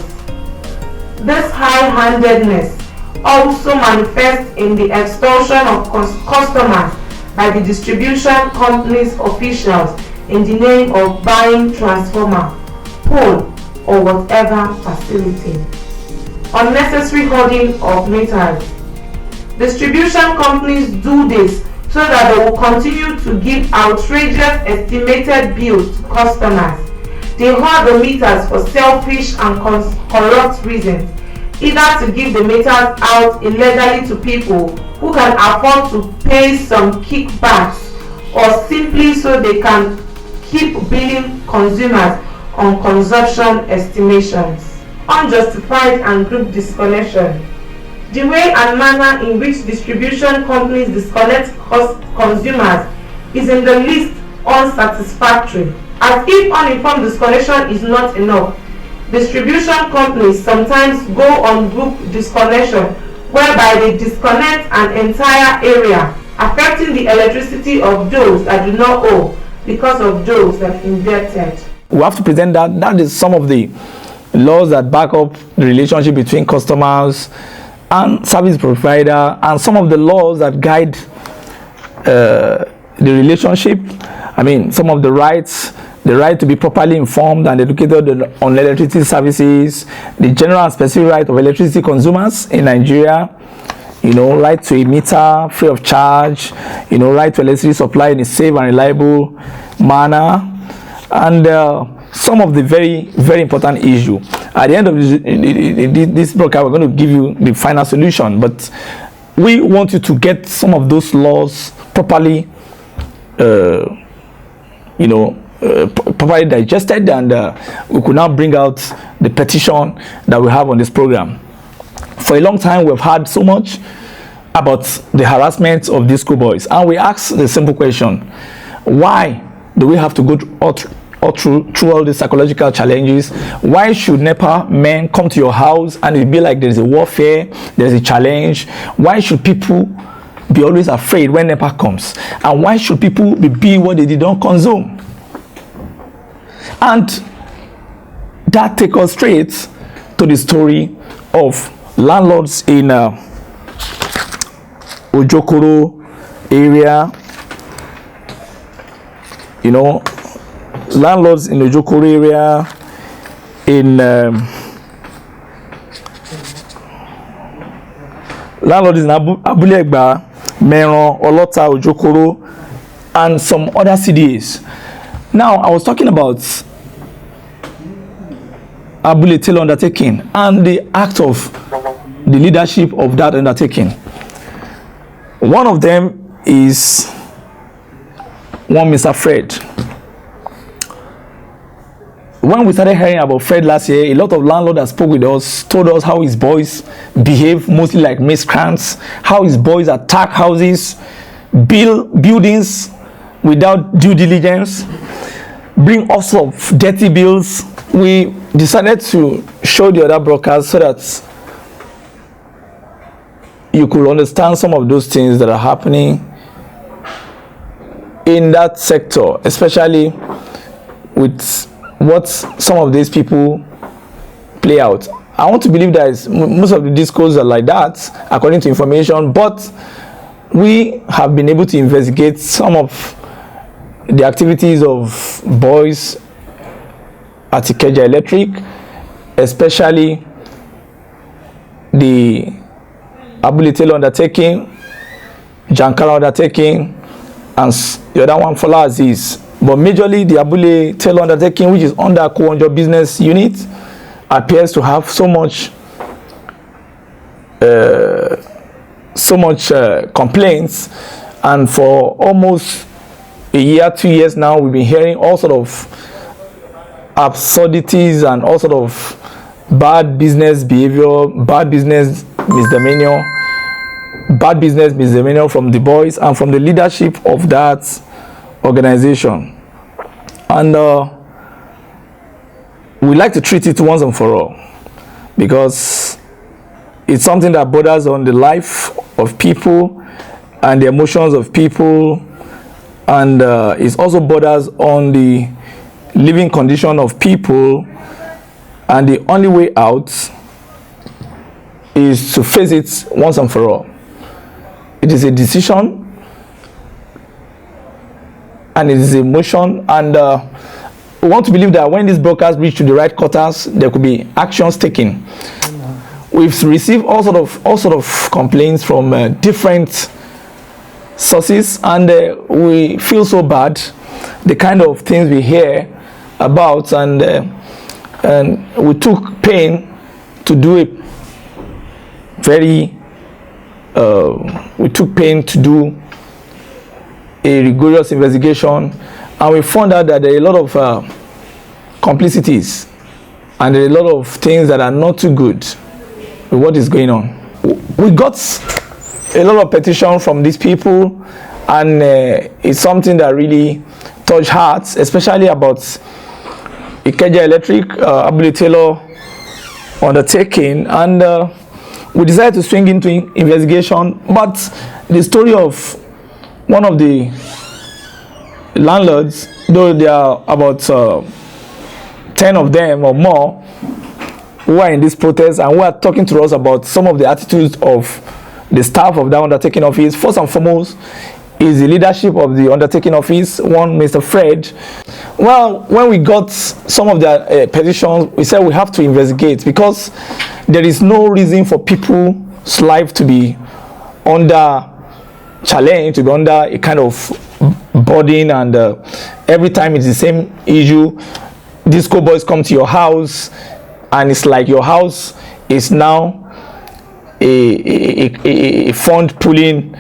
This high-handedness also manifests in the extortion of customers by the distribution company's officials in the name of buying transformer, pole, or whatever facility. Unnecessary hoarding of meters. Distribution companies do this so that they will continue to give outrageous estimated bills to customers. They hoard the meters for selfish and corrupt reasons, either to give the meters out illegally to people who can afford to pay some kickbacks, or simply so they can keep billing consumers on consumption estimations. Unjustified and group disconnection. The way and manner in which distribution companies disconnect consumers is in the least unsatisfactory. As if uninformed disconnection is not enough, distribution companies sometimes go on group disconnection, whereby they disconnect an entire area, affecting the electricity of those that do not owe because of those that are indebted. We have to present that is some of the laws that back up the relationship between customers and service provider, and some of the laws that guide the relationship. I mean, some of the rights, the right to be properly informed and educated on electricity services, the general and specific right of electricity consumers in Nigeria, right to a meter free of charge, right to electricity supply in a safe and reliable manner, and some of the very, very important issue. At the end of this broadcast, we're going to give you the final solution, but we want you to get some of those laws properly, properly digested, and we could now bring out the petition that we have on this program. For a long time, we've heard so much about the harassment of these schoolboys, and we ask the simple question: why do we have to go through all these psychological challenges? Why should NEPA men come to your house and it be like there's a warfare, there's a challenge? Why should people be always afraid when NEPA comes? And why should people be what they did not consume? And that takes us straight to the story of landlords in Ojokoro area. Landlords in the Ojokoro area, in landlords in Abule Taylor, Meron, Olota, Ojokoro, and some other CDAs. Now, I was talking about Abule Taylor undertaking and the act of the leadership of that undertaking. One of them is one Mr. Fred. When we started hearing about Fred last year, a lot of landlords that spoke with us told us how his boys behave mostly like miscreants, how his boys attack houses, build buildings without due diligence, bring all sorts of dirty bills. We decided to show the other brokers so that you could understand some of those things that are happening in that sector, especially with what some of these people play out. I want to believe that most of the discos are like that, according to information, but we have been able to investigate some of the activities of boys at Ikeja Electric, especially the Abule Taylor undertaking, Jankara undertaking, and the other one for Aziz. But majorly the Abule Taylor undertaking, which is under Akoonjo business unit, appears to have so much complaints, and for almost a year, 2 years now, we've been hearing all sort of absurdities and all sort of bad business behavior, bad business misdemeanor from the boys and from the leadership of that organization. And we like to treat it once and for all, because it's something that borders on the life of people and the emotions of people, and it also borders on the living condition of people, and the only way out is to face it once and for all. It is a decision and it is emotion, and we want to believe that when these brokers reach to the right quarters, there could be actions taken. We've received all sort of complaints from different sources, and we feel so bad, the kind of things we hear about, and we took pain to do it a rigorous investigation, and we found out that there are a lot of complicities and there are a lot of things that are not too good with what is going on. We got a lot of petition from these people, and it's something that really touched hearts, especially about Ikeja Electric, Abule Taylor undertaking, and we decided to swing into investigation. But the story of one of the landlords, though there are about 10 of them or more who are in this protest and who are talking to us about some of the attitudes of the staff of that undertaking office. First and foremost, is the leadership of the undertaking office, one Mr. Fred. Well, when we got some of the petitions, we said we have to investigate, because there is no reason for people's life to be under challenge, to be under a kind of burden, and every time it's the same issue. Disco boys come to your house, and it's like your house is now a fund pulling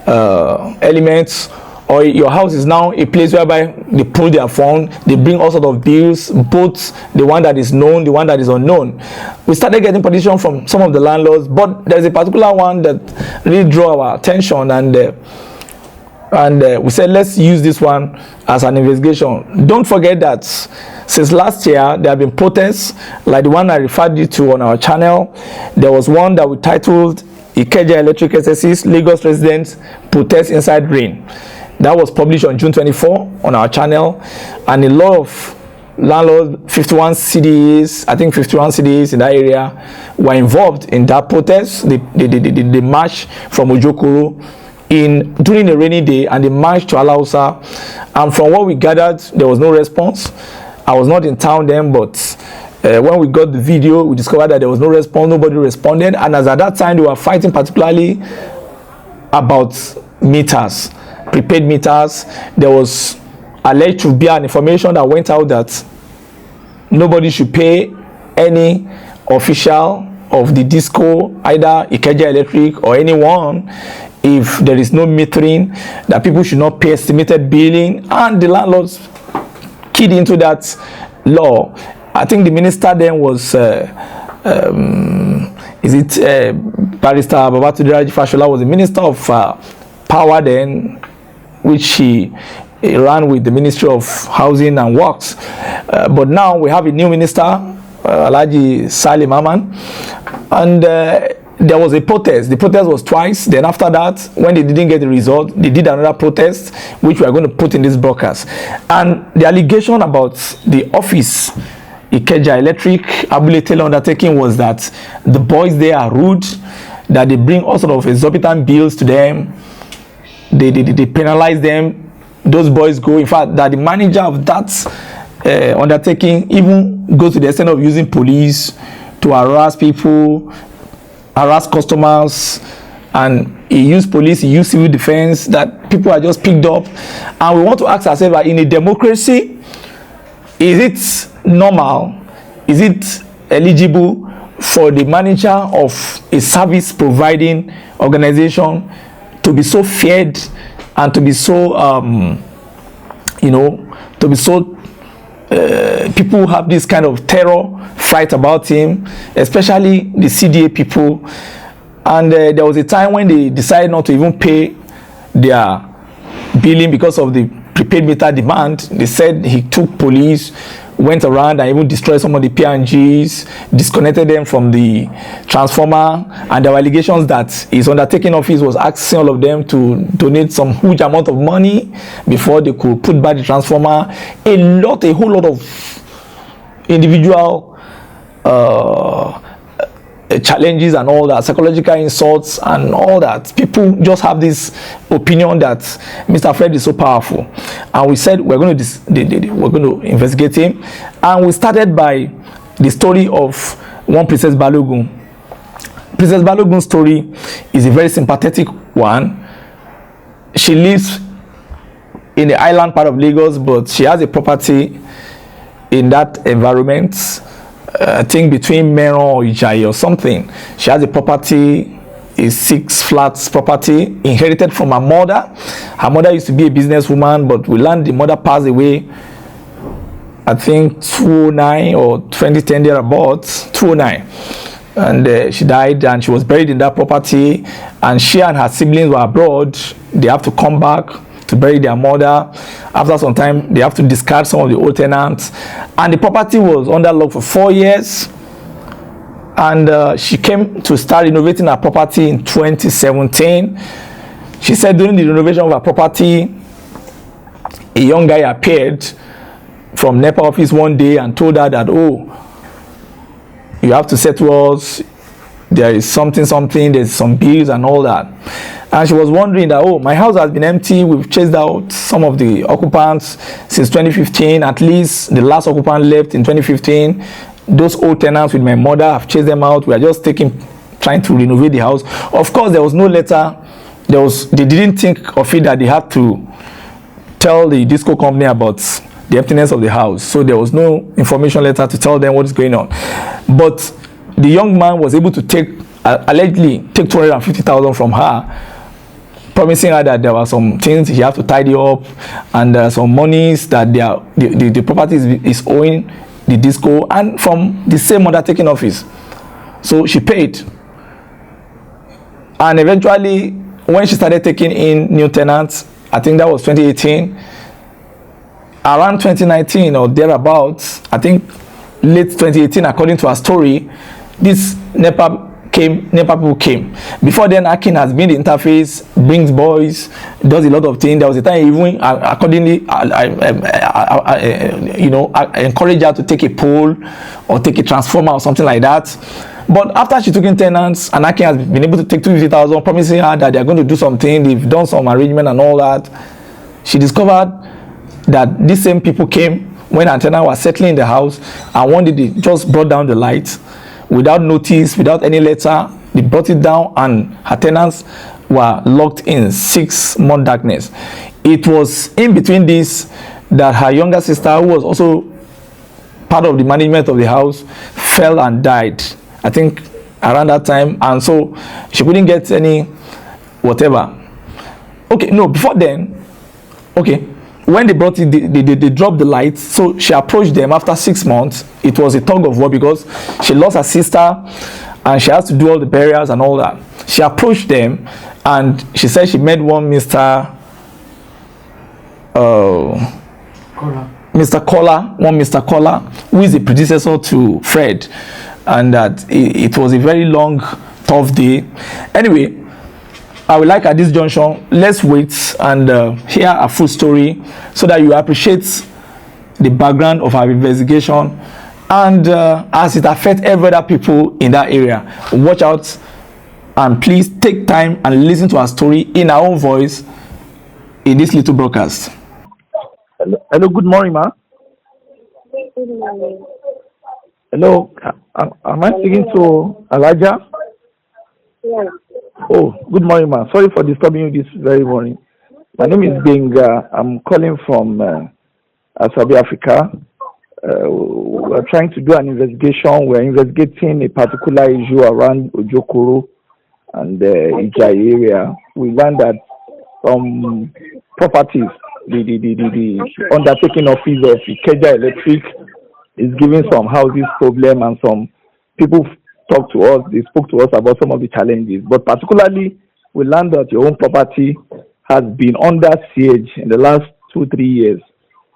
elements, or your house is now a place whereby they pull their fund, they bring all sorts of bills, both the one that is known, the one that is unknown. We started getting petition from some of the landlords, but there's a particular one that really drew our attention, and we said, let's use this one as an investigation. Don't forget that since last year, there have been protests like the one I referred you to on our channel. There was one that we titled Ikeja Electric SSC's Lagos Residents Protest Inside Rain. That was published on June 24 on our channel, and a lot of landlords, 51 CDAs, I think 51 CDAs in that area, were involved in that protest. They marched from Ojokoro during a rainy day, and they marched to Alausa, and from what we gathered, there was no response. I was not in town then, but when we got the video, we discovered that there was no response, nobody responded, and as at that time, they were fighting particularly about meters, prepaid meters. There was alleged to be an information that went out that nobody should pay any official of the disco, either Ikeja Electric or anyone, if there is no metering, that people should not pay estimated billing, and the landlords keyed into that law. I think the minister then was Barrister Babatunde Fashola was the minister of power then, which he ran with the Ministry of Housing and Works. But now we have a new minister, Alhaji Salim Aman, and there was a protest. The protest was twice. Then after that, when they didn't get the result, they did another protest, which we are going to put in this broadcast. And the allegation about the office, Ikeja Electric, Abule Taylor undertaking, was that the boys there are rude, that they bring all sort of exorbitant bills to them, they penalize them. Those boys go, in fact, that the manager of that undertaking even goes to the extent of using police to harass people, harass customers, and he used police, he used civil defense, that people are just picked up. And we want to ask ourselves, in a democracy, is it normal, is it eligible for the manager of a service providing organization to be so feared and to be so people have this kind of terror fright about him, especially the CDA people. And there was a time when they decided not to even pay their billing because of the prepaid meter demand. They said he took police, went around and even destroyed some of the PNGs, disconnected them from the transformer, and there were allegations that his undertaking office was asking all of them to donate some huge amount of money before they could put back the transformer. A whole lot of individual challenges and all that, psychological insults and all that. People just have this opinion that Mr. Fred is so powerful, and we said we're going to investigate him. And we started by the story of one Princess Balogun. Princess Balogun's story is a very sympathetic one. She lives in the island part of Lagos, but she has a property in that environment. I think between Meron or Ikeja or something. She has a property, a 6 flats property, inherited from her mother. Her mother used to be a businesswoman, but we learned the mother passed away, I think 2009 or 2010 thereabouts, 2009. And she died, and she was buried in that property. And she and her siblings were abroad. They have to come back to bury their mother. After some time, they have to discard some of the old tenants, and the property was under lock for 4 years. And she came to start renovating her property in 2017. She said during the renovation of her property, a young guy appeared from NEPA office one day and told her that, oh, you have to settle us, there is something, there's some bills and all that. And she was wondering that, oh, my house has been empty. We've chased out some of the occupants since 2015. At least the last occupant left in 2015. Those old tenants with my mother, I've chased them out. We are just trying to renovate the house. Of course, there was no letter. They didn't think of it that they had to tell the disco company about the emptiness of the house. So there was no information letter to tell them what is going on. But the young man was able to allegedly take 250,000 from her, promising her that there were some things he had to tidy up, and some monies that the property is owing the disco, and from the same undertaking office. So she paid. And eventually, when she started taking in new tenants, I think that was 2018, around 2019 or thereabouts, I think late 2018, according to her story, this NEPA people came. Before then, Akin has been the interface, brings boys, does a lot of things. There was a time even accordingly, I encouraged her to take a pole or take a transformer or something like that. But after she took in tenants, and Akin has been able to take 250,000, promising her that they're going to do something, they've done some arrangement and all that, she discovered that these same people came when her tenant was settling in the house, and one day they just brought down the lights without notice, without any letter. They brought it down, and her tenants were locked in 6-month darkness. It was in between this that her younger sister, who was also part of the management of the house, fell and died, I think around that time, and so she couldn't get any whatever. Okay, no, before then, okay, when they brought it, they dropped the lights. So she approached them after 6 months. It was a tug of war because she lost her sister and she has to do all the burials and all that. She approached them and she said she met one Mr. Kola, who is the predecessor to Fred, and that it was a very long, tough day. Anyway, I would like at this junction, let's wait and hear a full story so that you appreciate the background of our investigation, and as it affects every other people in that area. Watch out and please take time and listen to our story in our own voice in this little broadcast. Hello, good morning, ma. Good morning. Hello, am I speaking to Elijah? Yes. Oh, good morning, ma. Sorry for disturbing you this very morning. My name is Benga. I'm calling from Asabi, Africa. We're trying to do an investigation. We're investigating a particular issue around Ojokoro and the Ikeja area. We learned that some properties, the undertaking office of Ikeja Electric is giving some houses problem, and some people they spoke to us about some of the challenges. But particularly, we learned that your own property has been under siege in the last 2-3 years.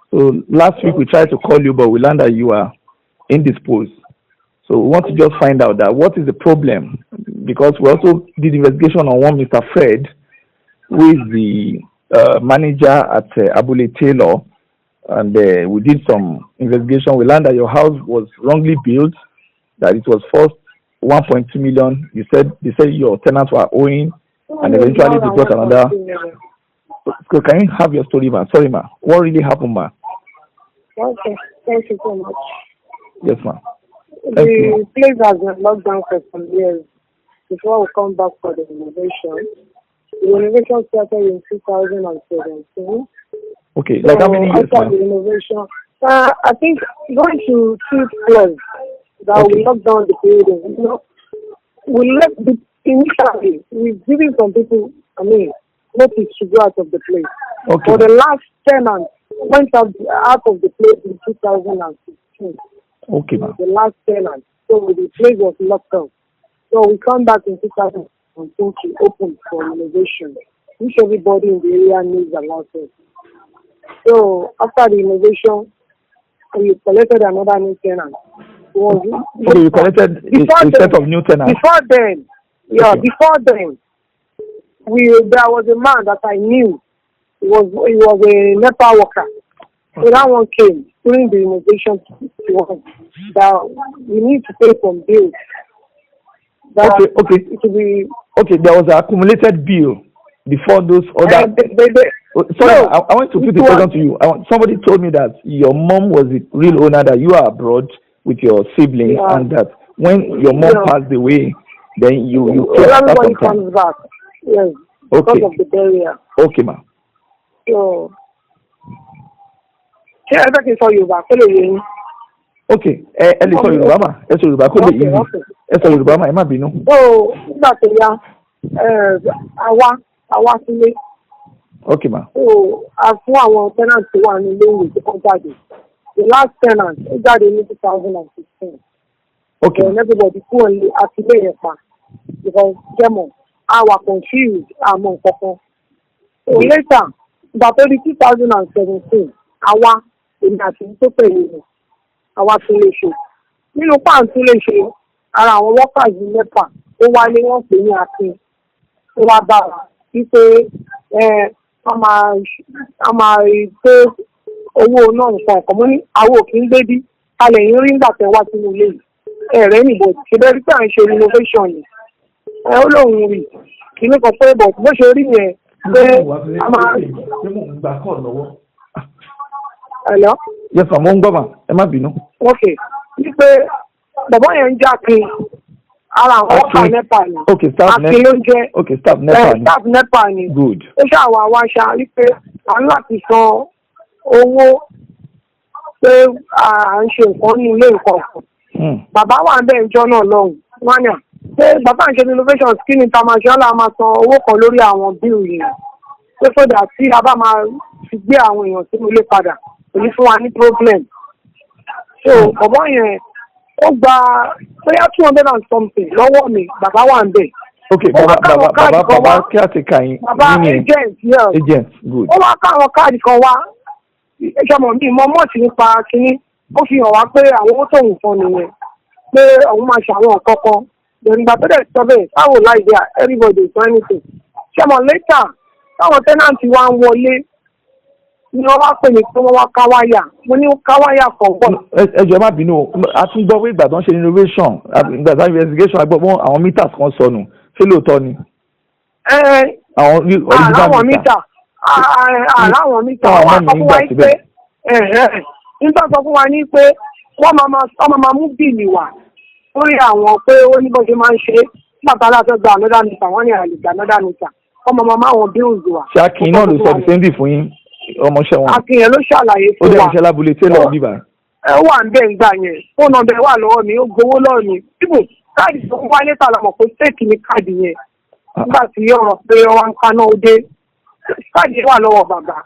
So last week we tried to call you, but we learned that you are indisposed. So we want to just find out that what is the problem, because we also did investigation on one Mr. Fred, who is the manager at Abule Taylor, and we did some investigation. We learned that your house was wrongly built, that it was first 1.2 million. They said your tenants were owing, and eventually they got another. So can you have your story, ma? Sorry, ma. What really happened, ma? Okay, thank you so much. Yes, ma. The place has been locked down for some years before we come back for the renovation. The renovation started in 2017. Okay, like how many years, after the renovation, I think going to 2 floors that we locked down the building. You know, we left initially. We've given some people, notice to go out of the place. Okay. For the last tenant went out of the place in 2016. Okay, ma'am. The last tenant. So the place was locked up. So we come back in 2017 to open for renovation, which everybody in the area needs a lot of. So after the renovation, we collected another new tenant. Okay, you collected a set of new tenants. Before then, there was a man that I knew. He was a NEPA worker. So that one came during the renovation to us that we need to pay some bills. Okay. There was an accumulated bill. before those other. Sorry, no, I want to put a question to you. Somebody told me that your mom was the real owner, that you are abroad with your siblings, and that when your mom passed away, then you everybody comes back. Yes. Okay. Because of the burial. Okay, ma. So, ṣé ẹ fẹ́ kí n sọ Yorùbá kó lè yé yín? Okay, ẹ lè sọ Yorùbá mà, ẹ sọ Yorùbá kó lè yé yín, ẹ sọ Yorùbá mà, ẹ má bínú. So, nígbà tó yá, àwa sílé. Okay, ma. So, a fún àwọn tenants tó wà ní ilé ìwé tó kọ́ jáde. The last tenant ó jáde ní 2016. Okay. And everybody kúrò ní àtìlẹ́ yẹn pa because jẹ́mọ̀ our confused àmọ́ nǹkankan. So later ìgbà tó di 2017 àwa èmi àti tó pẹ̀lú mi àwa tún lè ṣe. Nínú pàǹtí lè ṣe ara àwọn workers ní NEPA ó wá ní wọ́n pè ní Akin ó wá bá wa wípé a máa rí pé owó náà nǹkan ọ̀kan mọ́ ní àwọn òkè ń gbé bí kalẹ̀ yín rí nígbà tẹ́ wá sínú ilé yìí. Ẹ̀rẹ́ nìbò ṣe bẹ́ẹ̀ rí pé à ń ṣe renovation ni ó lóun rí kìíní kan pé bọ̀ bó ṣe rí yẹn pé a máa. Hello. Yes, ma, mo ń gbọ́ mà, ẹ má bínú. Ok, wípé bàbá yẹn ń já Akin ara àwọn ọkà NEPA ni. Ok, staff NEPA. Akin ló ń jẹ́. Ok, staff NEPA ni. Staff NEPA ni. Good. Ó ṣàwọn àwa ṣá wípé à ń láti san owó pé à ń ṣe nǹkan ní ilé nǹkan kan. Bàbá wà ń bẹ̀ ìjọ náà lọ́hùn wọ́n ní pé bàbá ń ṣe innovation skin international máa san owó kan lórí àwọn bíl yìí pé sódà tí a bá máa fi gbé àwọn èèyàn sínú ilé padà kò ní fún wa ní problem. So bàbá yẹn ó gba bóyá 200 and something lọ́wọ́ mi bàbá wà ń bẹ̀. Okay, bàbá kí á ti kà yín. Bàbá agent, yes. Agent, good. Ó wá káwọn káàdì kan wá ìṣọmọ mi mọ mọ́ọ̀tì nípa kínní ó fi hàn wá pé àwọn owó tóun fún nìyẹn pé òun máa ṣàwọn nǹkan kan ìgbà tó dẹ̀ sọ bẹ́ẹ̀ táwọn láìdíà everybody is anything ṣọmọ later táwọn tẹ́nàntì wa ń wọlé ni wọ́n wá pè mí pé wọ́n wá káwáyà mo ní káwáyà kan bọ̀. ẹ jọ̀ọ́ má bínú a tún gbọ́ pé ìgbà tó ń ṣe innovation ìgbà tó ń investigation agbọ́ àwọn meters kan sọnù ṣé lóòótọ́ ni. àwọn mítà àwọn mítà wọ́n wá sọ fún wa pé nígbà sọ fún wa ní pé wọ́n máa mú bíìlì wá lórí àwọn pé ó ní bó ṣe máa ń ṣe bàtà láti gba another meter wọ́n ní àlejò another meter wọ́n máa àwọn bills wá. ṣé Akin náà ló sọ the same thing fún yín ọmọọṣẹ́ wọn. Akin yẹn ló ṣàlàyé fún wa. ó dẹ̀ ìṣẹ́ Abule Taylor bíbá. ẹ wà ń bẹ̀ ń gbà yẹn fóònù nọ́mbà wà lọ́wọ́ mi ó gbowó lọ́wọ́ mi bíbù káàdì tó ń wá létà lọ́mọ pé fake ni káàdì yẹn nígbà tí ọ̀rọ̀ pé ọwọ́ ń kaná ó dé káàdì wà lọ́wọ́ bàbá.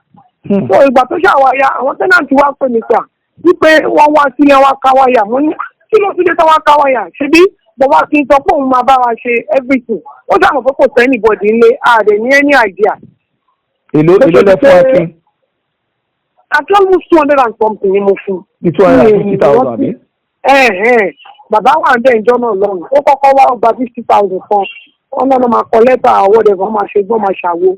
so ìgbà tó ṣàwáyà àwọn tẹ́nàntì wá pè mí gbà wípé wọ́n wá sílẹ̀ wá káwáyà mo ní kí ló tún dé tó wá káwáyà ṣebí bàbá kí n sọ pé òun máa bá wa ṣe everything ó sàmọ̀ pé kò sẹ́ni bọ̀dì ńlẹ̀ ààrẹ ní any idea. èló lẹ fún Akin. Akin almost 200 and something ni mo fún. ní 250,000 àbí. Bàbá wà ń bẹ̀ ìjọ náà lọ́rùn ó kọ́kọ́ wá gba 50,000 kan wọ́n náà máa kọ lẹ́tà whatever wọ́n máa ṣe gbọ́n máa ṣàwo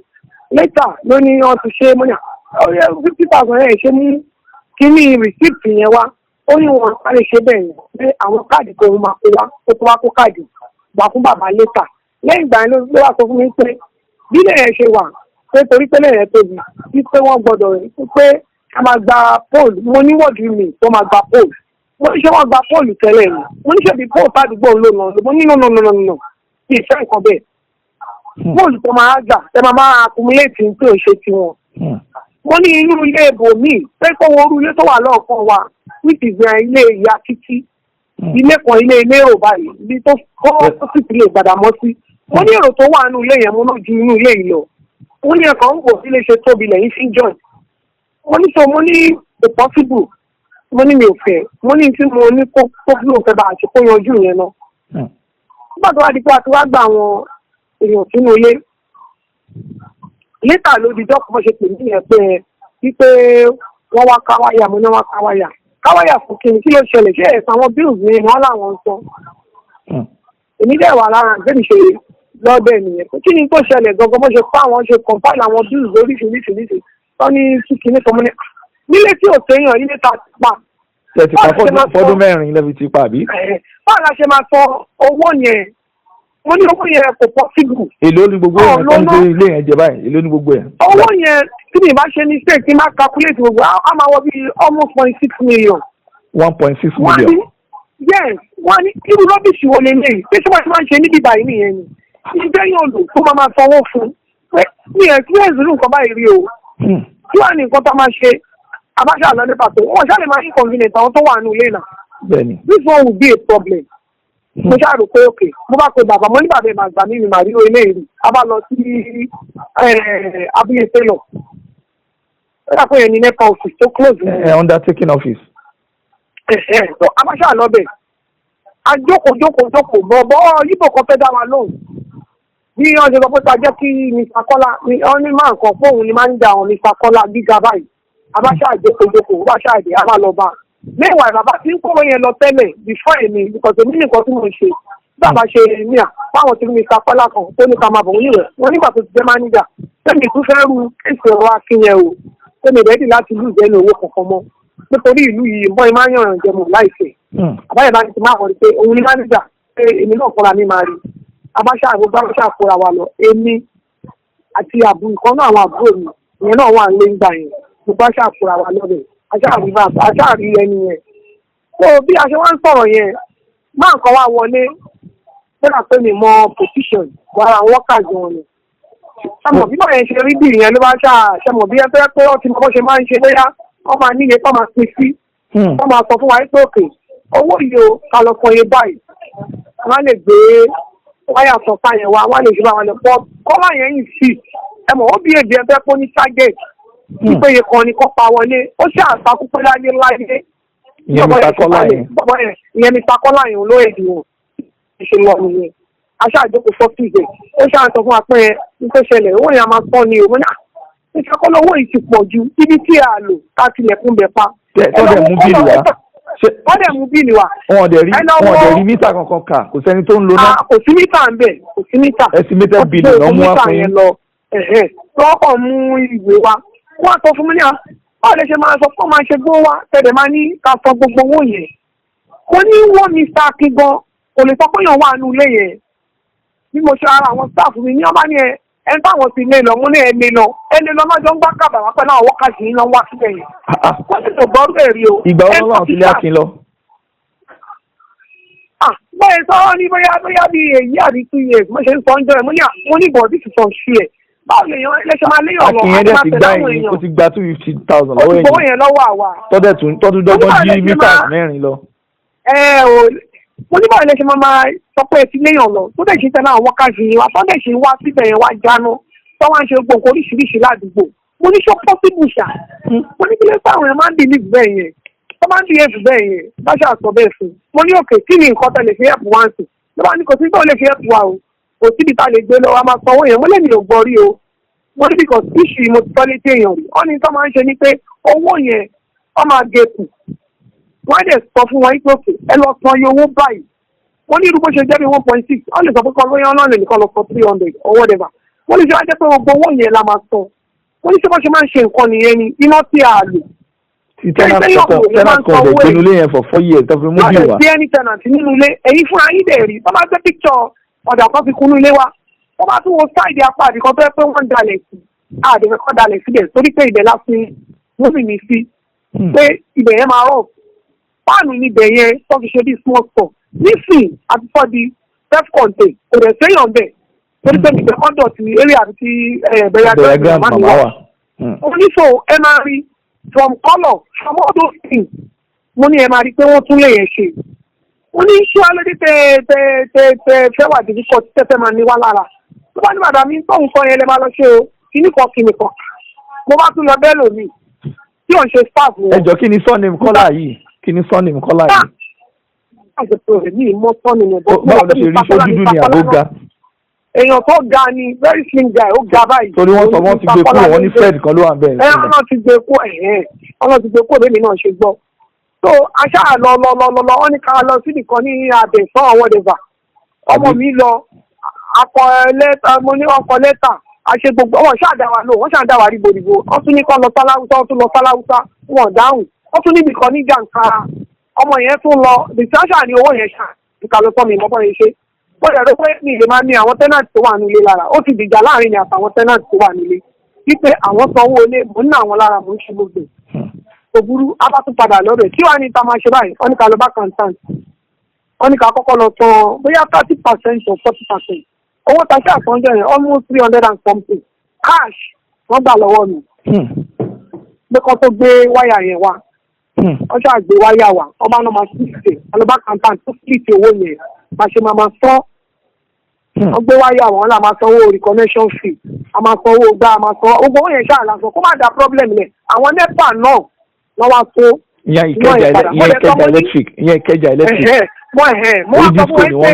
lẹ́tà ló ní wọ́n ti ṣe mọ́nà 50,000 yẹn ṣe mú kíní receipt yẹn wá ó ní wọn á lè ṣe bẹ́ẹ̀ yẹn pé àwọn káàdì kan máa kó wá ó tó wá kó káàdì gbà fún bàbá lẹ́tà lẹ́yìn ìgbà yẹn ló wá sọ fún mi pé bí lẹ́yìn ṣe wà pé torí pé lẹ́yìn tóbi wípé wọ́n gbọ́dọ̀ pé a máa gba poll mo ní wọ́ọ̀dù mi tó máa gba poll mo ní ṣé wọ́n gba poll tẹ́lẹ̀ ni mo ní ṣe bí poll sádùúgbò ló nà mo ní no kí ìfẹ́ nǹkan bẹ́ẹ̀ poll tó máa gbà ẹ máa accumulate ní pé ò ṣe tiwọn. mo ní inú ilé ìbò míì pé kó wo orú ilé tó wà lọ́ọ̀kan wa which is ilé ìyá títí ilé kan ilé ò báyìí ibi tó kọ́ tó sì ti lè gbàdá mọ́ sí. mo ní èrò tó wà nínú ilé yẹn mo náà ju inú ilé yìí lọ mo ní ẹ̀kọ́ ń wò sí ilé ṣe tóbi lẹ́yìn sí joint mo ní so mo ní the possible mo ní mi ò fẹ́ mo ní tí mo ní kó bí òun fẹ́ bá a ṣe kó yanjú yẹn náà. nígbà tó wá di pé a ti wá gba àwọn èèyàn sínú ilé létà ló di dọ́kùnmọ́ ṣe pè ní ẹ̀ pé wípé wọ́n wá káwáyà mo ní wọ́n káwáyà fún kí ni kí ló ṣẹlẹ̀ ṣé ẹ̀sán àwọn bills ni wọ́n láwọn ń sọ. èmi dẹ̀ wà lára àgbẹ̀mí ṣe lọ́dẹ̀ nìyẹn pé kí ni tó ṣẹlẹ̀ gangan bó ṣe pa àwọn ṣe compile àwọn bills oríṣiríṣi wọ́n ní kí kinní kan mọ́ ní nílé tí ò séyàn ilé ta ti pa. tẹ̀sí pa fọ́dún mẹ́rin lẹ́bi ti pa àbí. báwo la ṣe máa sọ owó yẹn wọ́n ní owó yẹn kò possible. Èló ni gbogbo yẹn tó ń gbé ilé yẹn jẹ báyìí? Èló ni gbogbo yẹn? Owó yẹn tí mi bá ṣe mistake tí máa calculate gbogbo á máa wọ bí almost 0.6 million. 1.6 million. Yes, wọ́n ní irú rọ́bìṣì wo lè léyìí pé tí wọ́n ti máa ń ṣe níbi báyìí nìyẹn ni. Ìgbẹ́ yóò lò tó máa sanwó fún. Mi experience irú nǹkan báyìí rí o. Kí wàá ní nǹkan tó máa ṣe? Àbáṣà lọ ní pàtó. Wọ́n ṣáà lè máa inconvenient àwọn tó wà nínú ilé náà. Bẹ́ẹ̀ni. This one will be a problem. Mo ṣáà rò pé òkè mo bá pe bàbá mo ní bàbá ìmọ̀ àgbà mi ni màá rí ilé ìlú. A bá lọ sí Abule Taylor. Ó dà pé yẹn ní NEPA office tó close. Undertaking office. Àbáṣà lọ bẹ̀. A jókòó bọ̀ yíbò kan fẹ́ dá wa lóhùn. Bí wọ́n ṣe sọ pé ká jẹ́ kí Mr. Kọ́lá wọ́n ní máa nǹkan fóun ni máa ń da àwọn Mr. Kọ́lá gíga báyìí. Àbáṣà jókòó Àbáṣà àdé a máa lọ bá. Mẹ́wàá bàbá tí ń kówó yẹn lọ tẹ́lẹ̀ before èmi because èmi nìkan tí mo ṣe. Bàbá ṣe níyà báwọn tí Mr. Kọ́lá kan tó ní ká máa bọ̀ wọ́n níwẹ̀. Wọ́n nígbà tó ti jẹ́ máníjà. Tẹ́mi tún fẹ́ ru èsì ọ̀rọ̀ akínyẹn o. Tẹ́mi rẹ́dì láti lù jẹ́ ní owó kankan mọ́. Nítorí ìlú yìí mọ́ ẹ máa ń yànràn jẹ mọ̀ láìpẹ́. Àbáyé bá ti máa wọlé pé òun ní máníjà pé èmi náà fúnra mi máa rí. Àbáṣà àgbègbè Àbáṣà kóra wa lọ èmi àti àbúrò kan náà àwọn àbúrò mi ìyẹn náà wà lé ńgbà yẹn gbogbo Àbáṣà kóra wa lọ́bẹ̀ Àbáṣà rí ẹni yẹn. So bí a ṣe wá ń sọ̀rọ̀ yẹn máa nǹkan wá wọlé bẹ́ẹ̀ pé mi mọ position wàrà workers wọn ni. Ṣàmọ̀ bí báyẹn ṣe rí bí ìyẹn ló bá ṣàmọ̀ bí ẹ fẹ́ pé ọtí bó ṣe máa ń ṣe bóyá wọ́n máa níye tó máa pín sí. Wọ́n máa sọ fún wa pé òkè owó yìí o ká lọ fọ iye báyìí. Wọ́n lè gbé wáyà sọ fáyẹn wa wọ́n lè ṣe bá wọn lè pọ̀ kọ́lá yẹn yìí sí. Ẹ mọ̀ ó bí èdè ẹ fẹ́ pọ́ ní target. Wípé iye kan ni kọ́ pa wọlé ó ṣe àṣàkú pé láyé. Ìyẹn Mr. Kọ́lá yẹn ló èdè wọn. Ṣe lọ nìyẹn. Aṣáájókòó fọ́tìdẹ̀ ó ṣàǹsọ fún wa pé ní tó ṣẹlẹ̀ owó yẹn a máa pọ̀ ní òun náà. Mr. Kọ́lá owó yìí ti pọ̀ ju ibi tí a lò ká tilẹ̀kùn bẹ̀ pa. Tọ́dẹ̀ mú bíìlì wá. Wọ́n dẹ̀ mú bíìlì wá. Wọ́n dẹ̀ rí mítà kankan kà kò sẹ́ni tó ń lo náà. Kò sí mítà ń bẹ̀ kò sí mítà. Estimated bill lọ mú wá fún yín. Wọ́n kàn mú ìwé wa. Wọ́n sọ fún mi ní báwo lè ṣe máa sọ fún máa ṣe gbó wa tẹ̀lé máa ní ká sọ gbogbo owó yẹn. Wọ́n ní wọ́n Mr. Akigan kò lè sọ pé èèyàn wà nínú ilé yẹn. Bí mo ṣe ara àwọn staff mi ní ọba ní ẹ táwọn ti lé lọ mo ní ẹ lé lọ lọ́jọ́ ń gbá kábàámà pẹ̀lú àwọn wákàtí yìí lọ wá síbẹ̀ yẹn. Wọ́n ti tó gbọ́rú èrè o. Ìgbà wo lọ́wọ́ ti lé Akin lọ? Bẹ́ẹ̀ sọ́wọ́ ní bóyá bí èyí àbí 2 years mo ṣe ń sọ ń jọ ẹ̀ mo ní bọ̀ this is some share. Báwo lè yan ẹlẹ́ṣẹ̀ máa léyàn lọ Akin yẹn dẹ̀ ti gbá ẹ̀yìn ó ti gba 250,000 lọ́wọ́ ẹ̀yìn. Owó yẹn lọ́wọ́ àwa. Tọ́dún dọ́gbọ́n jí mítà 4 lọ. Mo ní báwo lè ṣe máa sọ pé ẹ ti léyàn lọ tó dẹ̀ ṣe tẹ́lá àwọn wákàtí yẹn wá tó dẹ̀ ṣe wá síbẹ̀ yẹn wá jáná tó wá ń ṣe gbòǹkó oríṣiríṣi ládùúgbò. Mo ní ṣó possible ṣá. Mo ní kí ló sáwọn ẹ̀ máa ń believe bẹ́ẹ̀ yẹn tó máa ń behave bẹ́ẹ̀ yẹn bá ṣe àsọ bẹ́ẹ̀ fún. Mo ní òkè kí ni nǹkan tẹ̀lé fi help wá sí. Ló bá ní kò sí tó lè fi help wa o. Kò síbi tá a lè gbé lọ wa máa sanwó yẹn mo lè mi ò gbọ́ rí o. Wọ́n ní because issue mo ti tọ́ létí èèyàn rí. Wọ́n ní tó máa ń ṣe ni pé owó yẹn wọ́n máa gé kù. Wọ́n á dẹ̀ sọ fún wọn pé òkè ẹ lọ san iye owó báyìí. Wọ́n ní irú bó ṣe jẹ́ bí 1.6 wọ́n lè sọ pé kọ́ńtà yẹn náà nìkan lọ sọ 300 or whatever. Wọ́n lè ṣe wá jẹ́ pé gbogbo owó yẹn la máa san. Wọ́n ní ṣé bó ṣe máa ń ṣe nǹkan nìyẹn ni iná tí a lò. Tenant kan lè gbénu ilé yẹn for 4 years tó fi mú bí wa. Àti ẹni tenant nínú ilé ẹ̀yin fúnra yín dẹ̀ rí wọ́n máa gbé picture ọ̀dà kan fi kunú ilé wa. Wọ́n máa tún wo sáìdì apá àdìkan tó yẹ pé wọ́n dalẹ̀ sí àdìkan kan dalẹ̀ síbẹ̀ torí pé ibẹ̀ láti wọ́n sì ní sí pé ibẹ̀ yẹn máa rọ̀. Páànù níbẹ̀ yẹn tó fi ṣe bí small store. Nísìn àti sọ di self-contained kò dẹ̀ séyàn bẹ̀ torí pé níbẹ̀ kọ́ńdọ̀ ti eré àti ti bẹ̀rẹ̀ grand mama wà. Oníṣò ẹ máa rí from colour from all those things mo ní ẹ máa rí pé wọ́n tún lè yẹn ṣe. Mo ní ṣé alóde tẹ fẹ́ wà dídí kọ́ tẹ́tẹ́ máa ní wá lára. Tó bá ní bàbá mi tóun sọ yẹn lè máa lọ ṣe o kíníkan. Mo bá tún lọ bẹ́ẹ̀ lòmíì tí ò ń ṣe staff wọn. Ẹ jọ kí ni surname Kọ́lá yìí? Kí ni surname Kọ́lá yìí? Àjọpọ̀ rẹ̀ ní ìmọ̀ sọ́ni ni ẹ̀bọ̀. Báwo lè ṣe rí ṣojú dúdú ní àbóga? Èèyàn tó ga ni very slim guy ó ga báyìí. Torí wọ́n sọ wọ́n ti gbé kúrò wọ́n ní Fred kan ló wà bẹ́ẹ̀. Ọlọ́run ti gbé kúrò bẹ́ẹ̀ mi náà ṣe gbọ́. So aṣá lọ wọ́n ní ká lọ sí nìkan ní Abẹ́sán àwọn ọ̀dẹ̀bà. Ọmọ mi lọ mo ní ọkọ̀ lẹ́tà àṣẹ gbogbo wọ́n ṣàdáwà rí bòdìbò wọ́n tún ní kọ́ lọ sáláwúsá wọ́n dáhùn wọ́n tún níbi kan ní jàǹkara ọmọ yẹn tún lọ the treasurer ní owó yẹn ṣá ìkàlùkọ́ mi lọ́pọ̀ yẹn ṣe wọ́n yẹ pé ní ilé máa ní àwọn tenant tó wà nílé lára ó ti dìjà láàrin ní àtàwọn tenant tó wà nílé wípé àwọn sanwó ilé mò ń ná àwọn lára mò ń ṣe gbogbo òbúrú á bá tún padà lọ́bẹ̀ tí wàá ní ta máa ṣe báyìí wọ́n ní ká lọ bá contant wọ́n ní ká kọ́kọ́ lọ san bóyá 30% or 40% owó ta ṣe àtọ́jọ́ yẹn almost 300 and something cash wọ́n gbà lọ́wọ́ mi pé kọ́ tó gbé wáyà yẹn wá wọ́n ṣáà gbé wáyà wá ọba náà máa split ọlọ́ba contant tó split owó yẹn máa ṣe máa sọ wọ́n gbé wáyà wọ́n là máa sanwó reconnection fee a máa sanwó gbá a máa sanwó gbogbo owó yẹn ṣáà lásán kó má da problem lẹ̀ àwọn nepa náà wọ́n wá tó ìyẹn Ikeja electric mo wá sọ fún ẹ